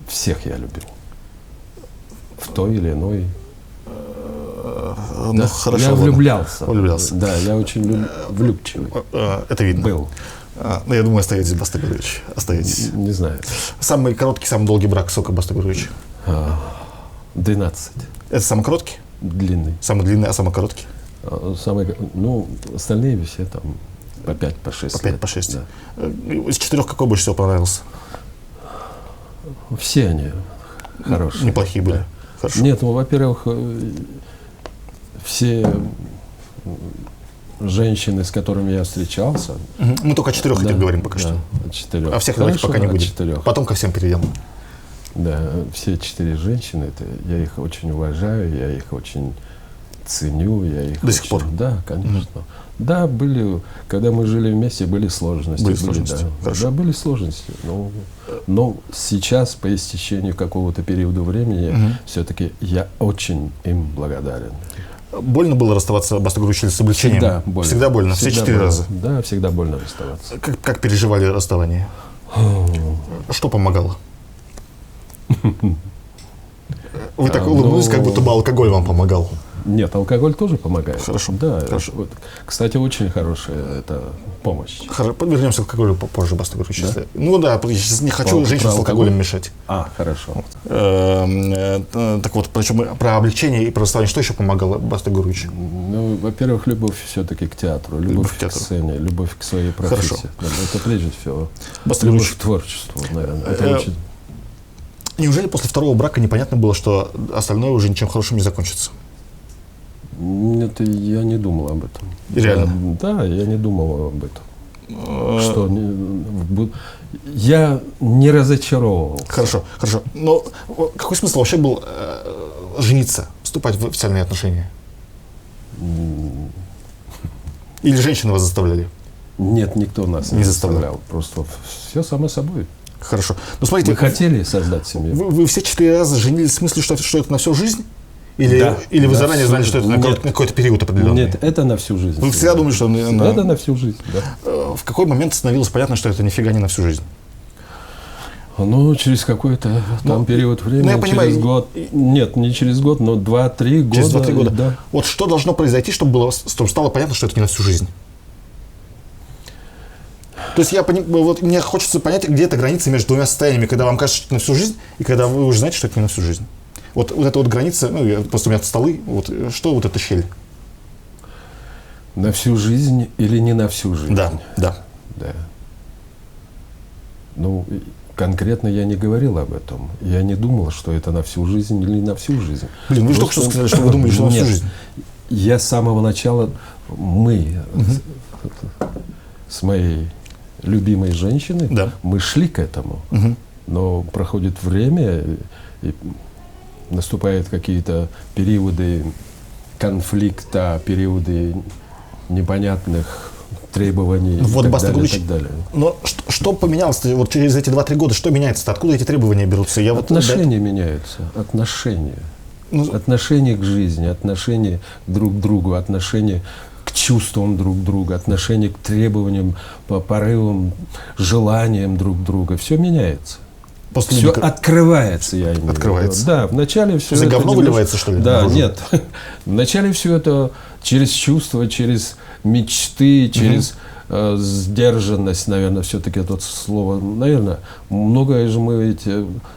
Всех я любил. В той или иной. Ну, Да. хорошо. Я ладно. влюблялся. Влюблялся. Да, я очень влюбчивый. Это видно. Был. Ну, я думаю, остаетесь, Бастер Григорьевич. Остаетесь. Не знаю. Самый короткий, самый долгий брак, сколько, Бастер Григорьевич? 12. Это самый короткий? Длинный. Самый длинный, а самый короткий? Ну, остальные все там по 5, по 6. По 5, по 6. Да. Из 4 какой больше всего понравился? Все они хорошие. Неплохие были. Да. Хорошо. Нет, ну, во-первых, все женщины, с которыми я встречался. Мы только о 4 да, говорим пока что. О 4. А всех давайте пока не будем. 4. Потом ко всем перейдем. Да, все 4 женщины, я их очень уважаю, я их очень ценю, я их до сих пор? Да, конечно. Да, были, когда мы жили вместе, были сложности. Были сложности. Да, были сложности. Но сейчас, по истечению какого-то периода времени, все-таки я очень им благодарен. Больно было расставаться, Бастер Григорьевич, с облегчением? Всегда больно. Всегда больно? Всегда Все 4 больно. раза? Да, всегда больно расставаться. Как переживали расставание? Что помогало? Вы так улыбнулись, как будто бы алкоголь вам помогал. Нет, алкоголь тоже помогает. Хорошо. Да, хорошо. Кстати, очень хорошая это помощь. Хорошо. Вернемся к алкоголю попозже, Бастер Григорьевич. Да? Ну да, я сейчас не хочу женщин с алкоголем мешать. Хорошо. Так вот, причем про облегчение и про расставание, что еще помогало, Бастер Григорьевич? Ну, во-первых, любовь все-таки к театру, любовь к сцене, любовь к своей профессии. Хорошо. Да, это прежде всего. Бастер Любовь Григорьевич, к творчеству, наверное. Это очень... Неужели после второго брака непонятно было, что остальное уже ничем хорошим не закончится? Нет, я не думал об этом. Реально? Да, я не думал об этом. Что я не разочаровывался. Хорошо, хорошо. Но какой смысл вообще был жениться, вступать в официальные отношения? Или женщины вас заставляли? Нет, никто нас не заставлял. Просто все само собой. Хорошо. Но смотрите, мы хотели создать семью. Вы все 4 раза женились в смысле, что это на всю жизнь? Или вы заранее знали, что это на какой-то период определенный? Нет, это на всю жизнь. Вы всегда думали, что... Это на всю жизнь, да. В какой момент становилось понятно, что это нифига не на всю жизнь? Ну, через какой-то там период времени, я понимаю, через год. Нет, не через год, но 2-3 года. Через 2-3 года. Да. Вот что должно произойти, чтобы стало понятно, что это не на всю жизнь? То есть мне хочется понять, где эта граница между двумя состояниями, когда вам кажется, что это на всю жизнь, и когда вы уже знаете, что это не на всю жизнь. Вот эта вот граница, просто у меня столы, что вот эта щель? На всю жизнь или не на всю жизнь? Да. Ну, конкретно я не говорил об этом. Я не думал, что это на всю жизнь или не на всю жизнь. Блин, вы же только что сказали, что вы думали, что на всю жизнь. Я с самого начала, с моей любимой женщиной, мы шли к этому. Но проходит время, и наступают какие-то периоды конфликта, периоды непонятных требований и так далее. Но что поменялось вот через эти 2-3 года? Что меняется-то? Откуда эти требования берутся? Отношения меняются. Отношения к жизни, отношения друг к другу, отношения к чувствам друг друга, отношения к требованиям, порывам, желаниям друг друга. Все меняется. После все люди- открывается, я имею в виду. Открывается. Да, вначале все За это говно выливается, что ли, Да, наружу? нет. Вначале все это через чувства, через мечты, через сдержанность, наверное, все-таки это слово, наверное, многое же мы ведь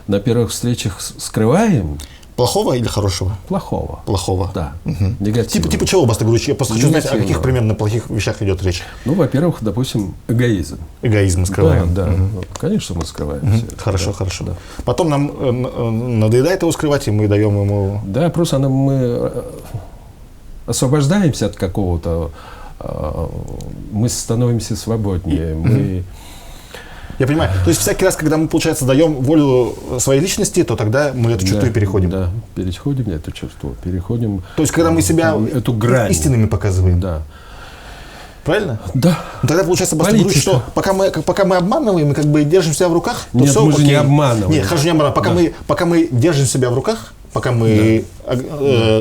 на первых встречах скрываем Плохого или хорошего? плохого. Плохого. Да, негативного. Типа чего, Баста Гуревич? Я просто хочу знать, о каких Негативного. примерно плохих вещах идет речь. Ну, во-первых, допустим, эгоизм. Эгоизм мы скрываем. Да, да. Конечно, мы скрываем всё это. Хорошо, Да, хорошо. да. Потом нам надоедает его скрывать, и мы даем ему... Да, просто мы освобождаемся от какого-то, мы становимся свободнее, мы... Я понимаю. То есть всякий раз, когда мы, получается, даем волю своей личности, то тогда мы эту черту Да, и переходим. Да, переходим эту черту, переходим То есть, когда мы себя эту грань. истинными показываем. Да. Правильно? Да. Ну, тогда получается, Баста Гуревич, Политика. что пока мы обманываем и как бы держим себя в руках, то Нет, все мы же окей. не обманываем. Нет, хорошо, не обманываем. Пока мы держим себя в руках, пока мы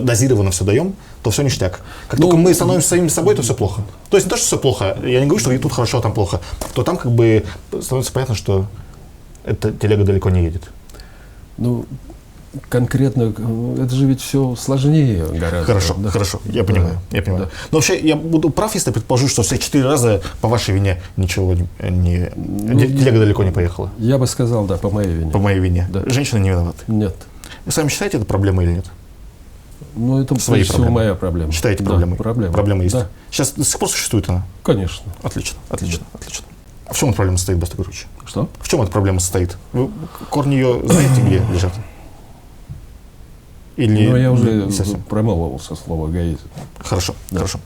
дозированно все даем, то все ништяк. Как только мы становимся самими собой, то все плохо. То есть не то, что все плохо, я не говорю, что и тут хорошо, а там плохо, то там как бы становится понятно, что эта телега далеко не едет. Ну, конкретно, это же ведь все сложнее гораздо. Хорошо, Да. хорошо, я понимаю, Да, я понимаю. да. Но вообще, я буду прав, если предположу, что все 4 раза по вашей вине ничего телега далеко не поехала. Я бы сказал, да, по моей вине. По моей вине. Да. Женщины не виноваты. Нет. Вы сами считаете это проблемой или нет? Ну, это Свои прежде всего проблемы. моя проблема. Считаете Да, проблемой? проблема. Проблема есть. Да, Сейчас до сих пор существует она? конечно. Отлично, отлично, отлично. А в чем эта проблема состоит, Баста Гуревич? Что? В чем эта проблема состоит? Вы корни ее знаете, где лежат? Или Ну, я уже не совсем? промолвился слово эгоизм. Хорошо, хорошо.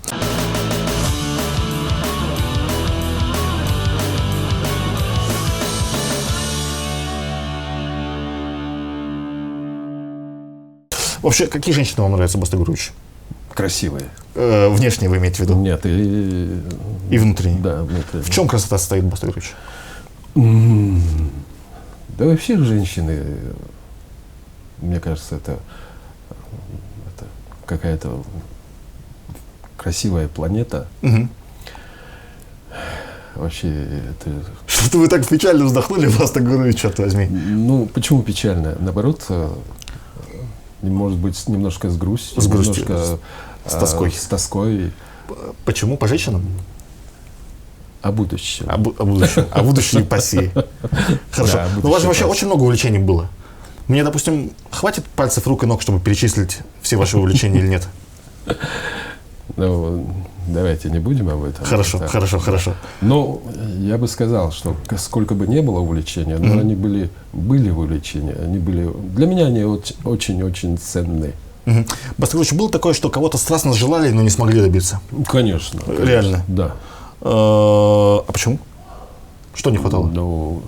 Вообще, какие женщины вам нравятся, Баста Гуревич? Красивые. Внешне вы имеете в виду? Нет, И внутренне? Да, внутренне. В чем красота состоит, Баста Гуревич? Да во всех женщины, мне кажется, это какая-то красивая планета. Мгм. Вообще, это... Что-то вы так печально вздохнули, Баста Гуревич, черт возьми. Ну, почему печально? Наоборот, может быть, немножко с грустью. С грустью, немножко, с тоской. С тоской Почему? По женщинам? о будущем. О будущем. О будущей пассии. Хорошо. Да, Но у вас же будущей вообще пассии. очень много увлечений было. Мне, допустим, хватит пальцев рук и ног, чтобы перечислить все ваши увлечения или нет? Ну, давайте не будем об этом. Хорошо, Так. хорошо, хорошо. Но я бы сказал, что сколько бы не было увлечения, но они были увлечения. Они были, для меня они очень-очень ценные. Мгм. Баста Гуревич, было такое, что кого-то страстно желали, но не смогли добиться? Ну, конечно. Реально? Да. А почему? Что не хватало? Ну,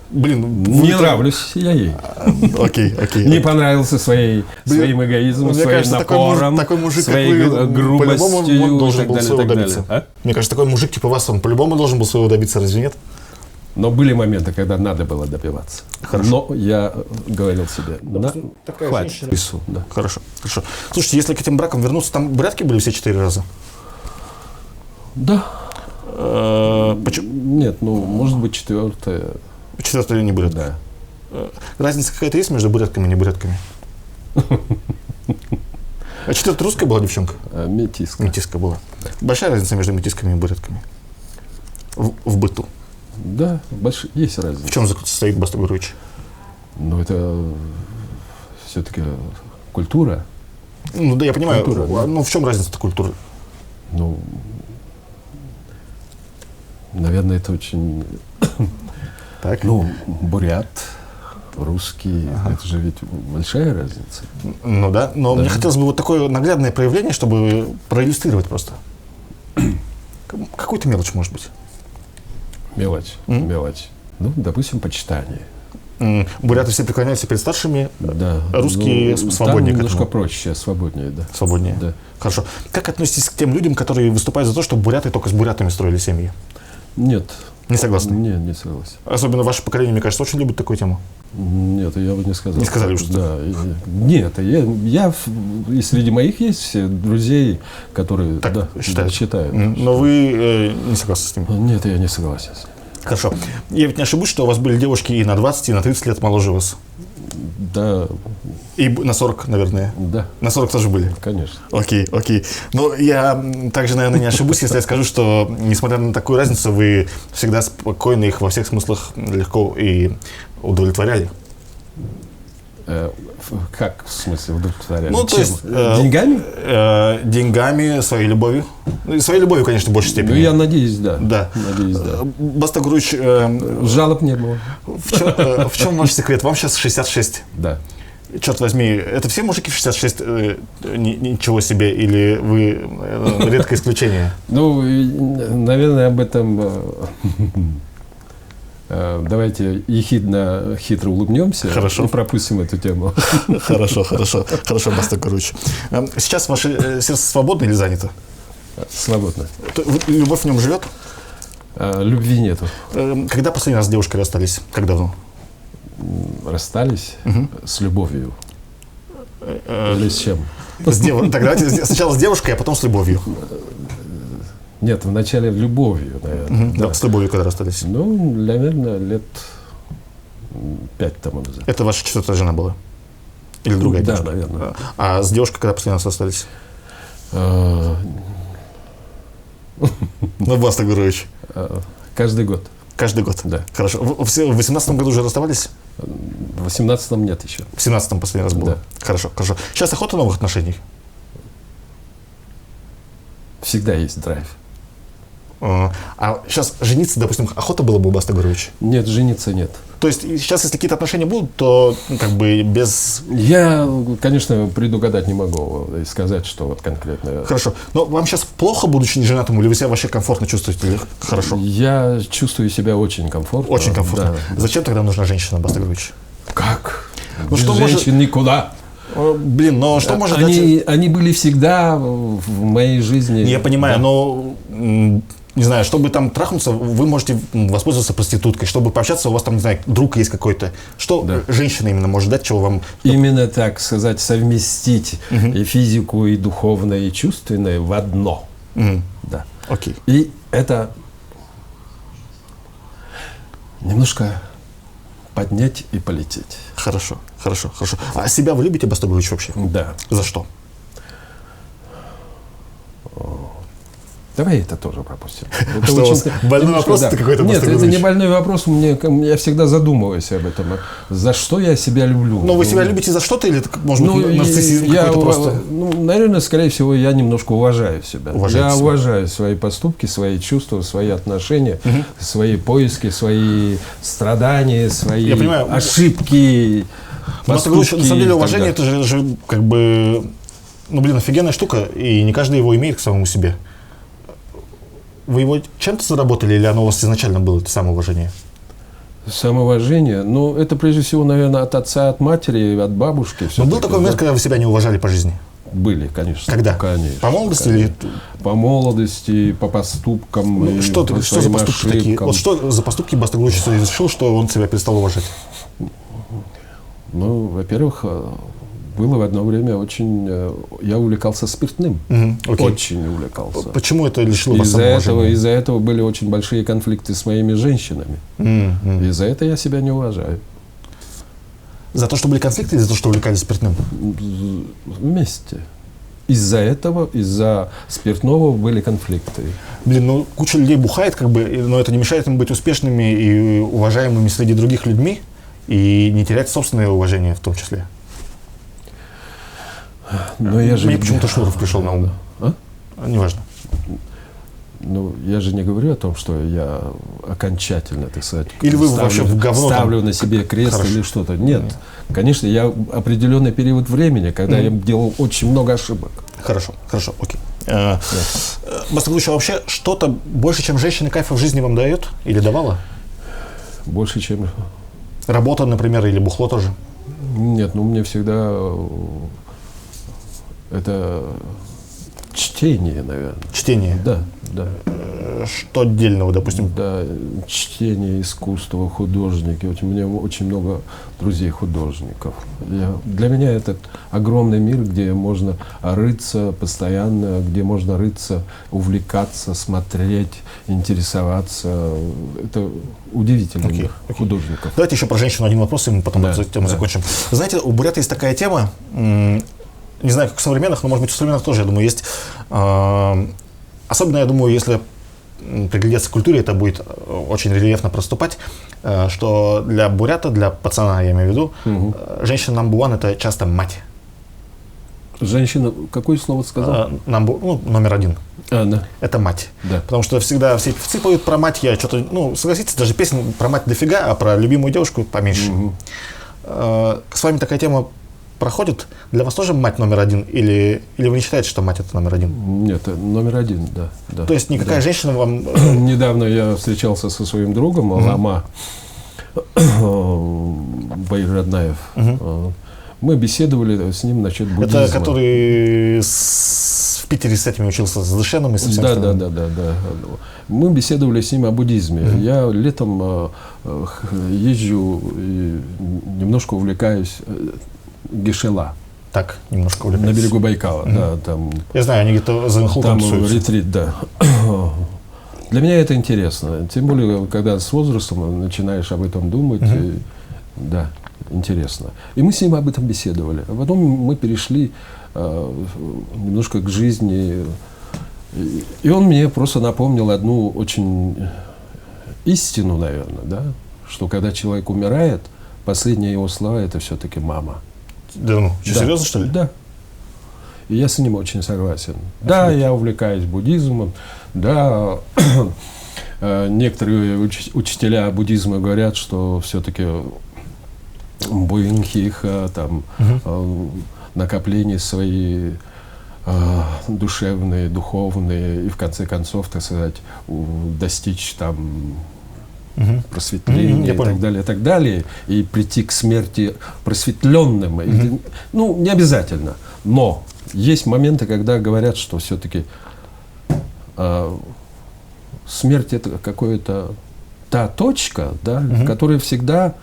Блин, не нравлюсь я ей. Окей, окей. Не понравился своим эгоизмом, Мне своим кажется, напором, такой мужик, как своей вы, по-любому грубостью он и должен так был далее, своего так далее. добиться. А? Мне кажется, такой мужик типа вас, он по-любому должен был своего добиться, разве нет? Но были моменты, когда надо было добиваться. Хорошо. Но я говорил себе, такая хватит женщина. пису. Да. Хорошо, хорошо. Слушайте, если к этим бракам вернуться, там брятки были все 4 раза? Да. Почему? Нет, ну, может быть, четвертое. 4-е не бурятка. Да. Разница какая-то есть между бурятками и не бурятками? А 4-я русская была девчонка? Метиска. Метиска была. Большая разница между метисками и бурятками? В быту. Да, есть В разница. чем состоит, Баста Гуревич? Но это все-таки культура. Ну да, я понимаю. Культура, да. Ну в чем разница культуры? Ну, наверное, это очень... Так. Ну, бурят, русский, это же ведь большая разница. Ну да, но Да. мне хотелось бы вот такое наглядное проявление, чтобы проиллюстрировать просто. Какую-то мелочь, может быть. Мелочь, мелочь. Ну, допустим, почитание. Буряты все преклоняются перед старшими, Да. русские Ну, свободнее там к немножко этому. проще, свободнее, да. Свободнее. Да. Хорошо. Как относитесь к тем людям, которые выступают за то, чтобы буряты только с бурятами строили семьи? Нет. Не согласны? Нет, не согласен. Особенно ваше поколение, мне кажется, очень любит такую тему. Нет, я бы не сказал. Не сказали бы, что Да. Нет, и среди моих есть друзей, которые Так да, считают. считают. Но вы не согласны с ним. Нет, я не согласен с ним. Хорошо. Я ведь не ошибусь, что у вас были девушки и на 20, и на 30 лет моложе вас? Да. И на 40, наверное? Да. На 40 тоже были? Конечно. Окей. Но я также, наверное, не ошибусь, если я скажу, что, несмотря на такую разницу, вы всегда спокойно их во всех смыслах легко и удовлетворяли. Как, в смысле, удовлетворяли? Ну, то есть... Деньгами? Деньгами, своей любовью. Своей любовью, конечно, в большей степени. Ну, я надеюсь, да. Да. Надеюсь, да. Бастагурович... Жалоб не было. В чем ваш секрет? Вам сейчас 66. Да. Черт возьми, это все мужики в 66 ничего себе, или вы редкое исключение? Ну, наверное, об этом давайте хитро улыбнемся. Хорошо. И пропустим эту тему. Хорошо, Бастагурович. Сейчас ваше сердце свободно или занято? Свободно. Любовь в нем живет? Любви нету. Когда последний раз с девушкой расстались? Как давно? Расстались с любовью. Или с чем? Так давайте сначала с девушкой, а потом с любовью. Нет, вначале любовью, наверное. Да, с любовью когда расстались? Ну, наверное, лет 5 тому назад. Это ваша четвертая жена была? Или другая девушка? Да, наверное. А с девушкой когда последний раз расстались? Ну, Бастагурович. Каждый год. Каждый год? Да. Хорошо. В 18-м году уже расставались? В 18-м нет еще. В 17-м последний раз было? Да. Хорошо. Сейчас охота новых отношений? Всегда есть драйв. А сейчас жениться, допустим, охота было бы у Бастагуровича? Нет, жениться нет. То есть сейчас, если какие-то отношения будут, то как бы без... Я, конечно, предугадать не могу и сказать, что вот конкретно... Хорошо. Но вам сейчас плохо, будучи неженатым, или вы себя вообще комфортно чувствуете? Или хорошо? Я чувствую себя очень комфортно. Очень комфортно. Да. Зачем тогда нужна женщина, Бастагурович? Как? Ну, Без что женщин никуда. Блин, но что может дать... Они были всегда в моей жизни. Я понимаю, да. но... Не знаю, чтобы там трахнуться, вы можете воспользоваться проституткой. Чтобы пообщаться, у вас там, не знаю, друг есть какой-то. Что женщина именно может дать, чего вам... Именно так сказать, совместить и физику, и духовное, и чувственное в одно. Да. Окей. И это немножко поднять и полететь. Хорошо. А себя вы любите, Бастагурович, вообще? Да. За что? Давай это тоже пропустим. Это что, у вас больной вопрос какой-то, Нет, это Бастагурович? не больной вопрос. Я всегда задумываюсь об этом. За что я себя люблю? Но вы себя любите за что-то или, может быть, нарциссизм какой-то просто? Наверное, скорее всего, я немножко уважаю себя. Уважаете я себя. уважаю свои поступки, свои чувства, свои отношения, свои поиски, свои страдания, свои Я понимаю. ошибки, Бастагурович, поступки. на самом деле, и так уважение, далее. это же как бы... Ну, блин, офигенная штука, и не каждый его имеет к самому себе. Вы его чем-то заработали, или оно у вас изначально было, это самоуважение? Самоуважение, ну, это прежде всего, наверное, от отца, от матери, от бабушки. Но был такой момент, когда вы себя не уважали по жизни? Были, конечно. Когда? Конечно. По молодости конечно. или... По молодости, по поступкам. Ну, что за поступки такие? Вот что за поступки Бастагурович совершил, что он себя перестал уважать? Ну, во-первых, было в одно время очень... Я увлекался спиртным. Очень увлекался. Почему это лишило вас самоуважения? Из-за этого были очень большие конфликты с моими женщинами. И за это я себя не уважаю. За то, что были конфликты, или за то, что увлекались спиртным? Вместе. Из-за этого, из-за спиртного были конфликты. Блин, ну куча людей бухает, как бы, но это не мешает им быть успешными и уважаемыми среди других людьми и не терять собственное уважение в том числе. Но я же... Мне почему-то Шуров пришел на ум. Неважно. Ну, я же не говорю о том, что я окончательно, так сказать, или вы вообще в говно ставлю там... на себе крест Хорошо. или что-то. Нет. Конечно, я определенный период времени, когда я делал очень много ошибок. Хорошо, окей. Бастагурович, а вообще что-то больше, чем женщины, кайфа в жизни вам дает или давала? Больше, чем... Работа, например, или бухло тоже? Нет, ну мне всегда это чтение, наверное. Чтение? Да. да. Что отдельного, допустим? Да, чтение, искусство, художники. У меня очень много друзей художников. Для меня это огромный мир, где можно рыться постоянно, где можно рыться, увлекаться, смотреть, интересоваться. Это удивительный мир художников. Давайте еще про женщину один вопрос, и мы потом эту тему закончим. Знаете, у бурят есть такая тема, не знаю, как у современных, но, может быть, у современных тоже, я думаю, есть. Особенно, я думаю, если приглядеться к культуре, это будет очень рельефно проступать, что для бурята, для пацана, я имею в виду, женщина number one — это часто мать. Женщина, какое слово сказал? Номер один. Да. Это мать. Да. Потому что всегда все певцы поют про мать, я что-то, согласитесь, даже песен про мать дофига, а про любимую девушку поменьше. С вами такая тема проходит? Для вас тоже мать номер один? Или вы не считаете, что мать — это номер один? Нет, номер один, да. То есть никакая женщина вам... Недавно я встречался со своим другом, Лама Байраднаев. Мы беседовали с ним насчет буддизма. Это который в Питере с этими учился, с Дышеном и со всем остальным? Да. Мы беседовали с ним о буддизме. Я летом езжу и немножко увлекаюсь Гешела. Так, немножко увлекаюсь. На берегу Байкала, да, там. Я знаю, они где-то за Инхулком там ретрит, да. Для меня это интересно. Тем более, когда с возрастом начинаешь об этом думать, да, интересно. И мы с ним об этом беседовали. А потом мы перешли немножко к жизни. И он мне просто напомнил одну очень истину, наверное, да, что когда человек умирает, последние его слова — это все-таки мама. Да, серьезно, что ли? Да. И я с ним очень согласен. Да, я увлекаюсь буддизмом. Да, некоторые учителя буддизма говорят, что все-таки буинхиха, там, накопления свои душевные, духовные, и в конце концов, так сказать, достичь там просветления и так далее, и прийти к смерти просветленным. Не обязательно. Но есть моменты, когда говорят, что все-таки смерть — это какая-то та точка, да, которая всегда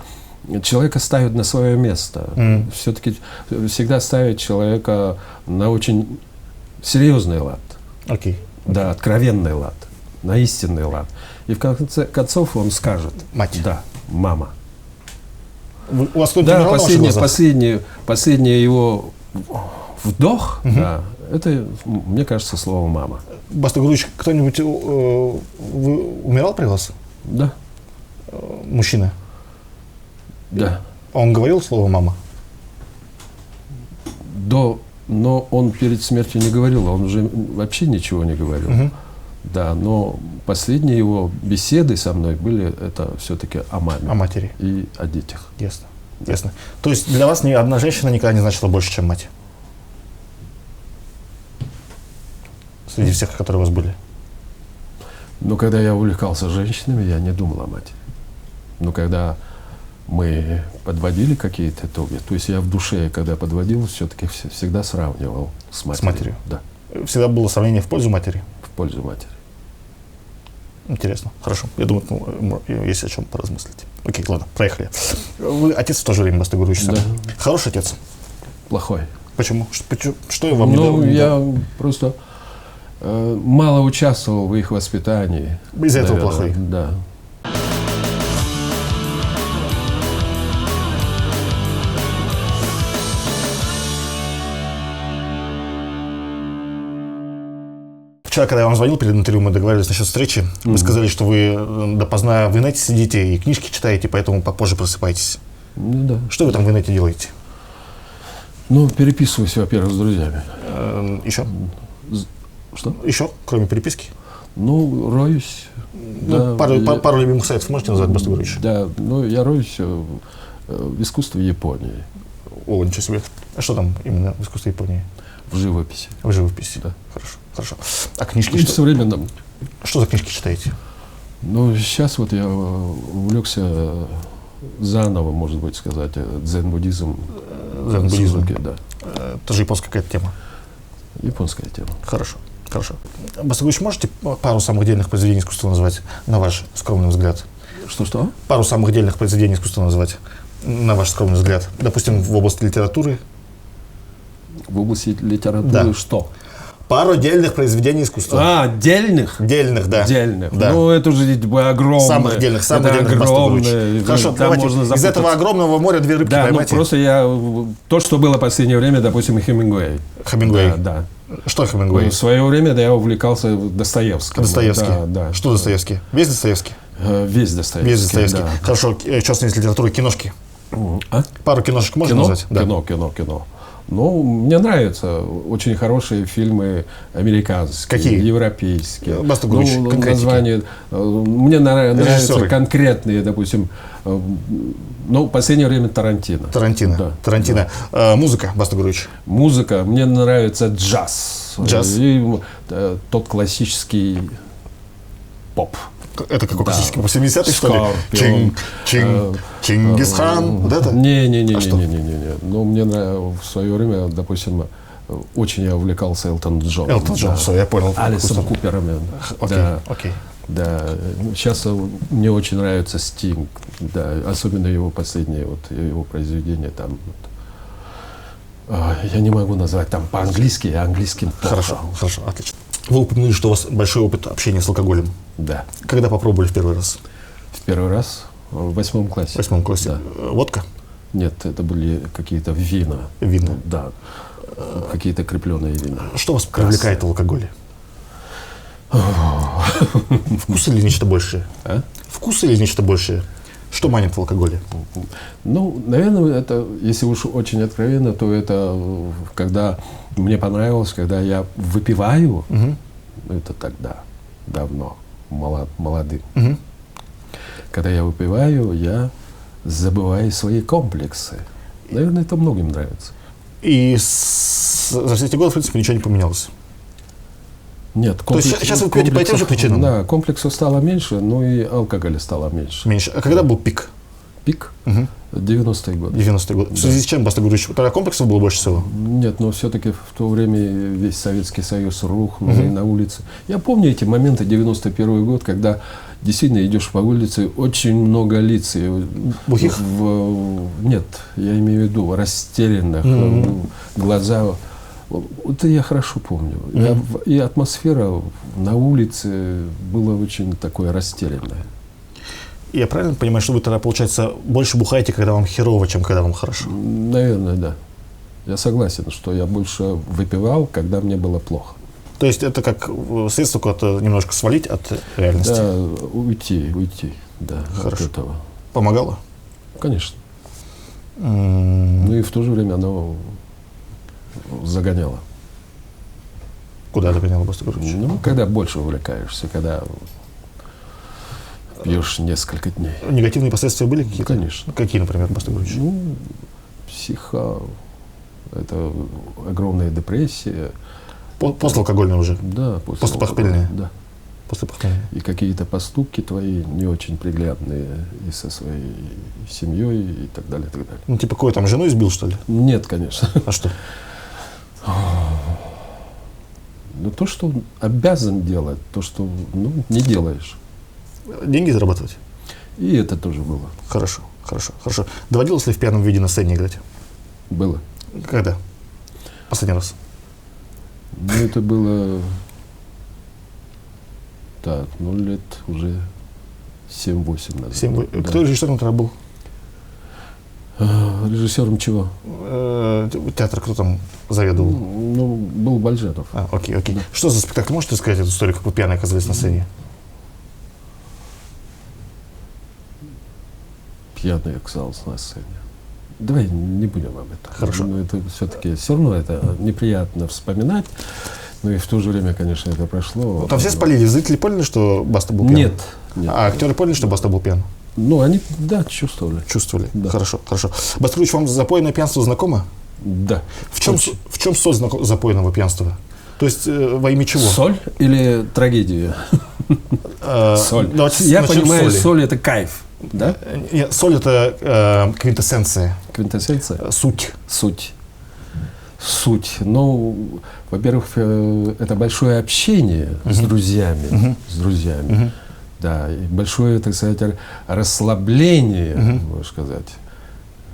человека ставит на свое место. Все-таки всегда ставит человека на очень серьезный лад. Да, откровенный лад, на истинный лад. И в конце концов он скажет: мать. Да, мама. У вас кто-то да, последний его вдох, да, это, мне кажется, слово мама. Баста Гуревич, кто-нибудь умирал при вас? Да. Мужчина? Да. Он говорил слово мама? Но он перед смертью не говорил, он уже вообще ничего не говорил. Да, но последние его беседы со мной были это все-таки о маме. О матери. И о детях. Ясно. Ясно. То есть для вас ни одна женщина никогда не значила больше, чем мать? Среди всех, которые у вас были? Но когда я увлекался женщинами, я не думал о матери. Но когда мы подводили какие-то итоги, то есть я в душе, когда подводил, все-таки всегда сравнивал с матерью. С матерью? Да. Всегда было сравнение в пользу матери? В пользу матери. Интересно. Хорошо. Я думаю, есть о чем поразмыслить. Окей, ладно, проехали. Вы отец в то же время, Баста Гуревич? Да. Хороший отец? Плохой. Почему? Что я вам не дал? Я просто мало участвовал в их воспитании. Из-за этого плохой? Да. Вчера, когда я вам звонил перед интервью, мы договорились насчет встречи. Вы сказали, что вы допоздна в инете сидите и книжки читаете, поэтому попозже просыпаетесь. Да. Что вы там в инете делаете? Переписываюсь, во-первых, с друзьями. Еще? Что? Еще, кроме переписки? Роюсь. Да, пару любимых сайтов можете назвать, Баста Гуревич? Да, я роюсь в искусстве Японии. О, ничего себе. А что там именно в искусстве Японии? В живописи. В живописи? Да. Хорошо. А книжки что? В современном. Что за книжки читаете? Сейчас я увлекся заново, может быть, сказать, дзен-буддизм. Дзен-буддизм. Да. Тоже японская какая-то тема? Японская тема. Хорошо. Хорошо. Бастагурович, можете пару самых дельных произведений искусства назвать, на ваш скромный взгляд? Что-что? Пару самых дельных произведений искусства назвать, на ваш скромный взгляд. Допустим, в области литературы. В области литературы Да. что? Пару дельных произведений искусства. Дельных? Дельных, да. Дельных. Да. Ну, это же огромное. Самых дельных Это Бастагурович. огромное. Хорошо, Там давайте можно из запутаться. этого огромного моря две рыбки Да, ну поймайте. просто то, что было в последнее время, допустим, Хемингуэй. Хемингуэй. Да. Что Хемингуэй? В свое время я увлекался Достоевским. Достоевский. Да. Что Достоевский? Весь Достоевский? Весь Достоевский. Весь Достоевский. Да. Хорошо, что из литературы, киношки. Пару киношек можно назвать? Да. Кино. Ну, мне нравятся очень хорошие фильмы американские, Какие? европейские. Бастагурович, конкретики. Названия. Мне нравятся Режиссеры. конкретные, допустим, в последнее время Тарантино. Тарантино. Да. Тарантино. Музыка, Бастагурович. Музыка. Мне нравится джаз. Джаз. И тот классический поп. Это какой классический, 70-й, что ли? Скорпион. Чингисхан. Вот это? Не. что? Ну, мне в свое время, допустим, очень я увлекался Элтон Джоном. Элтон Джон, все, я понял. Алисом Купером. Окей. Да. Сейчас мне очень нравится Стинг. Да, особенно его последние его произведения там. Я не могу назвать там по-английски, английским. Хорошо, отлично. Вы упомянули, что у вас большой опыт общения с алкоголем. Да. Когда попробовали в первый раз? В первый раз в 8 классе. В 8 классе. Да. Водка? Нет, это были какие-то вина. Вина. Да. Какие-то крепленые вина. Что вас привлекает в алкоголе? Вкус или нечто большее? Вкус или нечто большее? Что манит в алкоголе? Ну, наверное, это, если уж очень откровенно, то это когда мне понравилось, когда я выпиваю, это тогда, давно, молодым. Когда я выпиваю, я забываю свои комплексы. Наверное, это многим нравится. И за все эти годы, в принципе, ничего не поменялось? Нет, То есть сейчас вы пьете по тем же причинам? Да, комплексов стало меньше, но и алкоголя стало меньше. Меньше. А когда был пик? Пик? 90-е годы. 90-е годы. В связи с чем, Бастагурович? Тогда комплексов было больше всего? Нет, но все-таки в то время весь Советский Союз рухнул, и на улице. Я помню эти моменты, 91 год, когда действительно идешь по улице, очень много лиц. Бухих? Нет, я имею в виду растерянных, глаза. Это я хорошо помню. И атмосфера на улице была очень такое растерянная. Я правильно понимаю, что вы тогда, получается, больше бухаете, когда вам херово, чем когда вам хорошо? Наверное, да. Я согласен, что я больше выпивал, когда мне было плохо. То есть это как средство куда-то немножко свалить от реальности? Да, уйти, да, Хорошо. от этого. Помогало? Конечно. Ну и в то же время оно загоняло. Куда загоняло, Бастагурович? Ну, когда больше увлекаешься, когда пьешь несколько дней. Негативные последствия были какие-то? Конечно. Какие, например, Бастагурович? Ну, это огромная депрессия. Послеалкогольная уже? Да, Послепохмельная? Да. Послепохмельная. И какие-то поступки твои не очень приглядные и со своей семьей и так далее, и так далее. Ну, типа, кого там, жену избил, что ли? Нет, конечно. А что? Но то, что обязан делать, то, что не делаешь. Деньги зарабатывать? И это тоже было. Хорошо. Доводилось ли в пьяном виде на сцене играть? Было. Когда? Последний раз? Ну, это было лет уже 7-8 назад. Да. Кто режиссером тогда был? Режиссером чего? Театр кто там заведовал? Ну, был Бальжетов. Окей. Да. Что за спектакль? Можете сказать эту историю, как вы пьяные оказались на сцене? Пьяный оказался на сцене. Давай не будем об этом. Хорошо. Но это все-таки все равно это неприятно вспоминать. Но и в то же время, конечно, это прошло. Там все спалили. Зрители поняли, что Баста был пьян? Нет. А актеры поняли, что Баста был пьян? Ну, они, да, чувствовали. Да. Хорошо. Бастагурович, вам запойное пьянство знакомо? Да. В чем соль запойного пьянства? То есть во имя чего? Соль или трагедия? Соль. Я понимаю, соль это кайф. Да? Соль это квинтэссенция. Квинтэссенция? Суть. суть. Ну, во-первых, это большое общение с друзьями, да, и большое, так сказать, расслабление, можно сказать,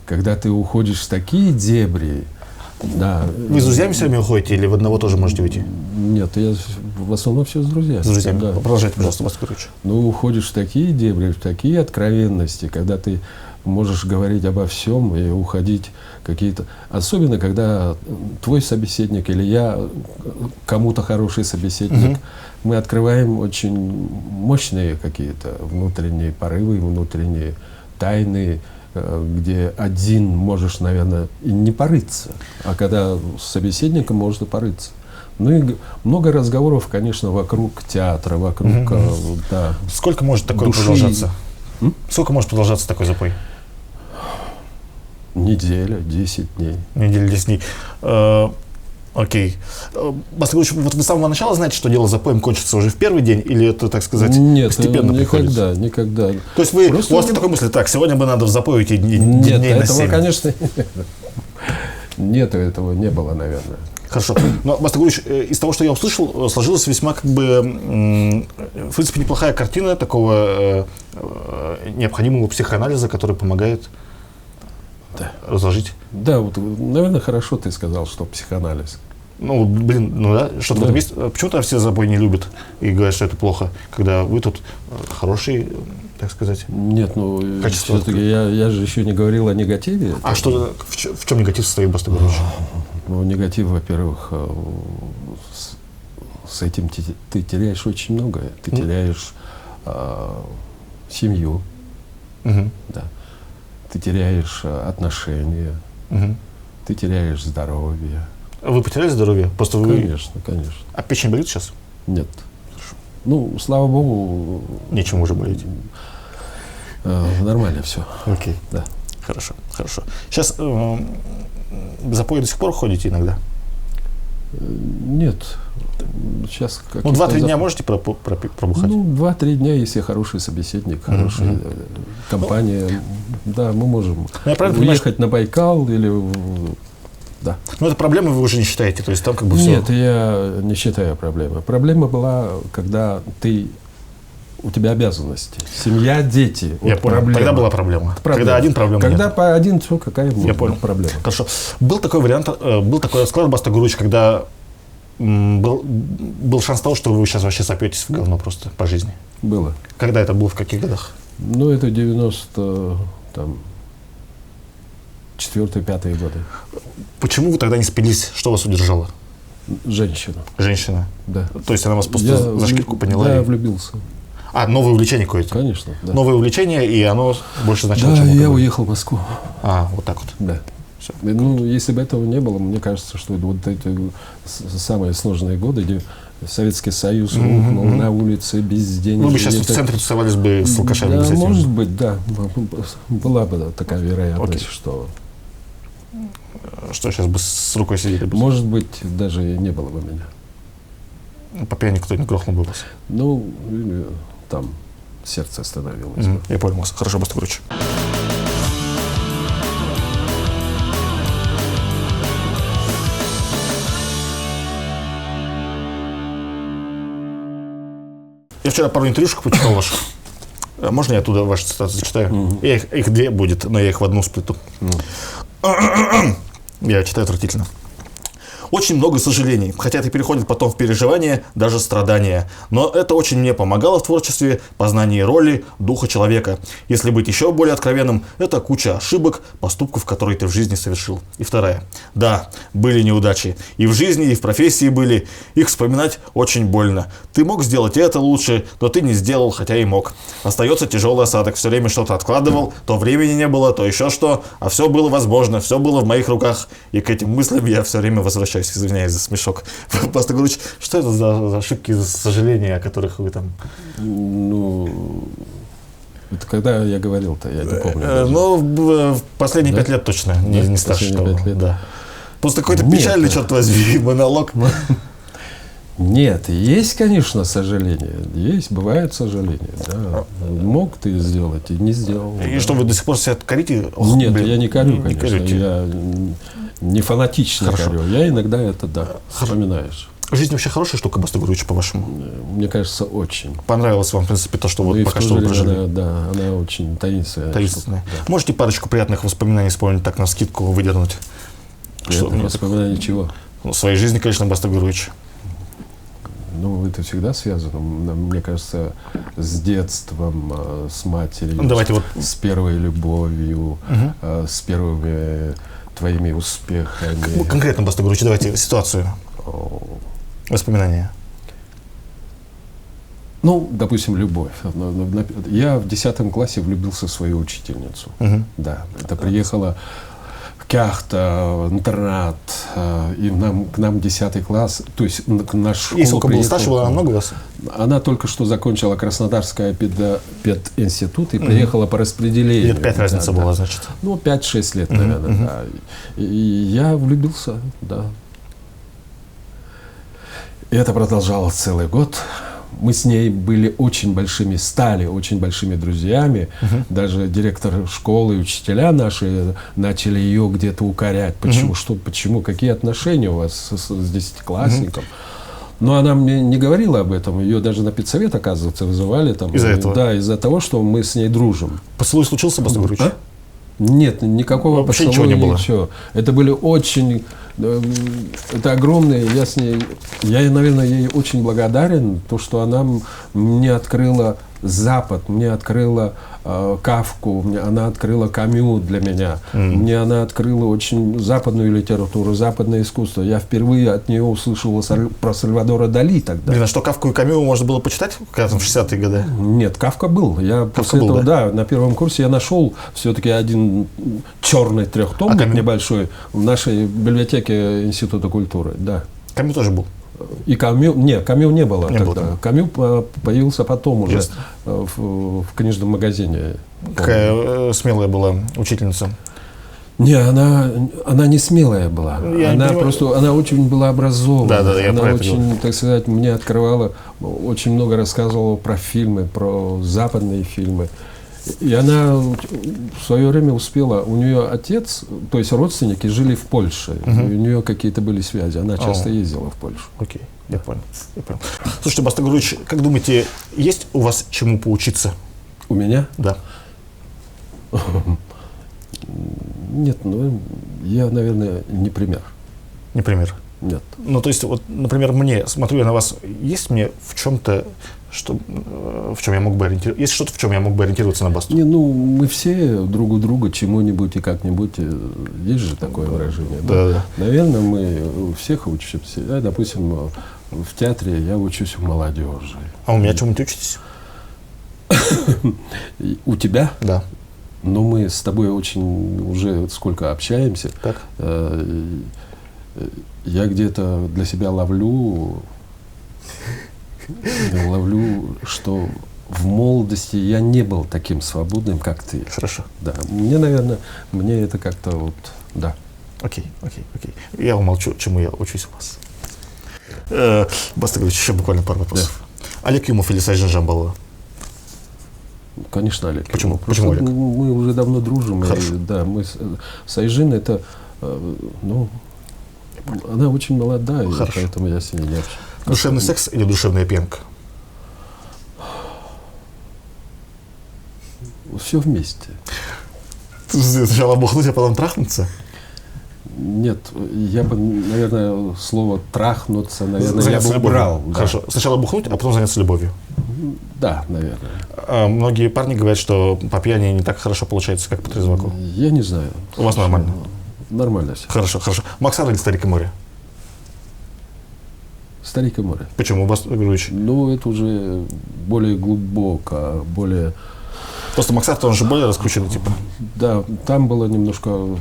когда ты уходишь в такие дебри. Да. Вы с друзьями все время уходите или в одного тоже можете уйти? Нет, я в основном все с друзьями. С друзьями. Да. Продолжайте, пожалуйста, вас короче. Ну, уходишь в такие дебри, в такие откровенности, когда ты можешь говорить обо всем и уходить какие-то... Особенно, когда твой собеседник или я, кому-то хороший собеседник, мы открываем очень мощные какие-то внутренние порывы, внутренние тайны, где один можешь, наверное, и не порыться, а когда с собеседником можно порыться. Ну и много разговоров, конечно, вокруг театра, вокруг да, сколько может такое души. Продолжаться? Сколько может продолжаться такой запой? Неделя, 10 дней. Неделя, 10 дней. Окей. Баста, вот вы с самого начала знаете, что дело с запоем кончится уже в первый день, или это, так сказать, нет, постепенно приходится? Никогда. То есть у вас нет такой мысли, так, сегодня бы надо в запой уйти дней нет, на 7? этого, конечно, нет, этого не было, наверное. Хорошо. Но, Баста Гуревич, из того, что я услышал, сложилась весьма, как бы, в принципе, неплохая картина такого необходимого психоанализа, который помогает разложить. Да, вот, наверное, хорошо ты сказал, что психоанализ. Ну, блин, ну да, что-то в этом есть. Почему-то все запой не любят и говорят, что это плохо, когда вы тут хороший, так сказать. Нет, ну, все-таки я же еще не говорил о негативе. А что, в чем негатив состоит, Баста Гуревич? Ну, негатив, во-первых, с этим ты теряешь очень многое. Ты теряешь семью, да. Ты теряешь отношения, ты теряешь здоровье. Вы потеряли здоровье? Просто вы... Конечно. А печень болит сейчас? Нет. Ну, слава богу. Нечем уже болеть. Нормально все. Окей. Да. Хорошо. Сейчас запой до сих пор ходите иногда? Нет. Сейчас как. Ну, 2-3 дня можете пробухать? Ну, 2-3 дня, если хороший собеседник, хорошая компания, да, мы можем уехать на Байкал или... Да. Но это проблемы вы уже не считаете, то есть там как бы все... Нет, я не считаю проблемой. Проблема была, когда у тебя обязанности. Семья, дети. Я понял. Проблема. Тогда была проблема. Когда один проблема Когда нет. по один, то какая понял. Проблема? Хорошо. Был такой вариант, был такой расклад, Баста Гуревич, когда был шанс того, что вы сейчас вообще сопетесь в говно просто по жизни. Было. Когда это было, в каких годах? Ну, это 94-5 годы. Почему вы тогда не спились? Что вас удержало? Женщина. Да. То есть она вас просто за шкирку поняла? Да, я влюбился. А, новое увлечение какое-то? Конечно, да. Новое увлечение, и оно больше значило, чем я у уехал в Москву. А, вот так вот. Да. Все. Ну, если бы этого не было, мне кажется, что вот эти самые сложные годы, где Советский Союз рухнул на улице, без денег. Вы бы сейчас в центре тусовались бы с алкашами. Да, может быть, да. Была бы такая вероятность, что... Что сейчас бы с рукой сидели бы? Может быть, даже и не было бы меня. По пьяни кто-нибудь грохнул бы вас? Ну, там сердце остановилось. Я понял вас. Хорошо, Баста Гуревич. Я вчера пару интервьюшек почитал ваших. Можно я оттуда ваши цитаты зачитаю? Их 2 будет, но я их в одну сплету. Я читаю отвратительно. Очень много сожалений, хотя это переходит потом в переживания, даже страдания. Но это очень мне помогало в творчестве, познании роли, духа человека. Если быть еще более откровенным, это куча ошибок, поступков, которые ты в жизни совершил. И 2. Да, были неудачи. И в жизни, и в профессии были. Их вспоминать очень больно. Ты мог сделать это лучше, но ты не сделал, хотя и мог. Остается тяжелый осадок. Все время что-то откладывал, то времени не было, то еще что. А все было возможно, все было в моих руках. И к этим мыслям я все время возвращаюсь. Извиняюсь за смешок. Баста Гуревич, что это за ошибки, за сожаления, о которых вы там... Ну, это когда я говорил-то, я не помню. Ну, в последние 5 лет точно, не старше того. Да. Просто какой-то печальный, черт возьми, монолог. Нет, есть, конечно, сожаления. Есть, бывают сожаления. Да. Мог ты сделать и не сделал. И да. что, вы до сих пор себя корите? Нет, блин, я не корю, не конечно. корите. Я не фанатично корю. Я иногда это, да, вспоминаешь. Жизнь вообще хорошая штука, Баста Гуревич, по-вашему? Мне кажется, очень. Понравилось вам, в принципе, то, что Ну вот и в пока то что же вы время прожили? она, да, она очень таинственная. Таинственная. штука, Можете парочку приятных воспоминаний вспомнить, так, навскидку выдернуть? да. Что, Приятных воспоминаний чего? в своей жизни, конечно, Баста Гуревич. Ну, это всегда связано, мне кажется, с детством, с матерью, Давайте вот. с первой любовью, с первыми твоими успехами. Конкретно, Баста Гуревич, давайте ситуацию, воспоминания. Ну, допустим, любовь. Я в 10 классе влюбился в свою учительницу. Да, это приехала Кяхта, интернат, и к нам 10 класс, то есть наш школа. И сколько было приехала, старше, была намного вас? Она только что закончила Краснодарский пединститут и приехала по распределению. Лет 5 разница была, значит. Ну, 5-6 лет, наверное, да. И я влюбился, да. И это продолжалось целый год. Мы с ней стали очень большими друзьями. Даже директор школы и учителя наши начали ее где-то укорять. Почему, какие отношения у вас с десятиклассником? Но она мне не говорила об этом. Ее даже на педсовет, оказывается, вызывали. Там, из-за этого? Да, из-за того, что мы с ней дружим. Поцелуй случился, Баста Гуревич? Нет, никакого Вообще поцелуя, ничего не было? ничего. Это были очень... Это огромные... Я, наверное, ей очень благодарен, то, что она мне открыла Запад, мне открыла Кафку, она открыла Камю для меня. Мне она открыла очень западную литературу, западное искусство. Я впервые от нее услышал про Сальвадора Дали тогда. Блин, а что, Кафку и Камю можно было почитать, когда там в 60-е годы? Нет, Кафка был. Я после был, этого, да, на первом курсе я нашел все-таки один черный трехтомник небольшой в нашей библиотеке Института культуры. Да. Камю тоже был? И Камю не было Не было тогда. там. Камю появился потом уже Ясно. в книжном магазине. Какая смелая была учительница? Не, она не смелая была. Я не понимаю. Она очень была образована. Да, я она про это очень, говорю. так сказать, мне открывала, очень много рассказывала про фильмы, про западные фильмы. И она в свое время успела, у нее отец, то есть родственники жили в Польше, и у нее какие-то были связи, она часто ездила в Польшу. Окей, я понял. Слушайте, Баста Гуревич, как думаете, есть у вас чему поучиться? У меня? Да. Нет, я, наверное, не пример. Не пример. Нет. Ну, то есть, вот, например, смотрю я на вас, есть мне в чем-то, в чем я мог бы ориентироваться? Есть что-то, в чем я мог бы ориентироваться на Басту? Мы все друг у друга чему-нибудь и как-нибудь, есть же такое выражение. Да. Наверное, мы у всех учимся. Я, допустим, в театре я учусь у молодежи. А у меня чему-нибудь учитесь? У тебя? Да. Но мы с тобой очень уже сколько общаемся. Так. Я где-то для себя ловлю, что в молодости я не был таким свободным, как ты. Хорошо. Да. Мне это как-то вот, да. Окей. Я умолчу, чему я учусь у вас. Баста Гуревич, еще буквально пару вопросов. Да. Олег Юмов или Сайжан Жамбалова? Конечно, Олег. Почему? Просто Почему Олег? Мы уже давно дружим. Хорошо. Мы Сайжин это, она очень молодая, и поэтому я с ней не общаюсь. Душевный секс или душевная пьянка? Все вместе. Сначала бухнуть, а потом трахнуться? Нет, я бы, наверное, слово «трахнуться», наверное, я бы убрал. Да. Хорошо. Сначала бухнуть, а потом заняться любовью? Да, наверное. Многие парни говорят, что по пьяни не так хорошо получается, как по трезваку. Я не знаю. У вас нормально? Нормально все. Хорошо. Максан или Старик и море? Старик и море. Почему, Баста Гуревич? Это уже более глубоко, более... Просто Максар, он же более раскрученный, типа. Да, там было немножко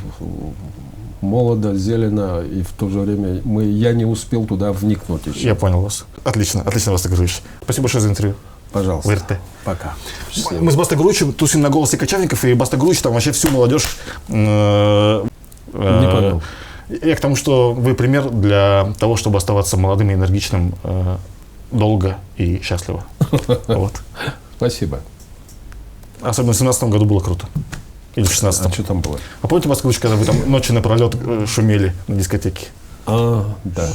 молодо, зелено, и в то же время я не успел туда вникнуть еще. Я понял вас. Отлично, Баста Гуревич. Спасибо большое за интервью. Пожалуйста. ВРТ. Пока. Счастливо. Мы с Бастой Гуревичем тусим на «Голосе кочевников», и Баста Гуревич там вообще всю молодежь... Не понял. Я к тому, что вы пример для того, чтобы оставаться молодым и энергичным долго и счастливо. Вот. Спасибо. Особенно в 2017 году было круто. Или в 16-м. А что там было? А помните, Москвич, когда вы там ночью напролет шумели на дискотеке? Да.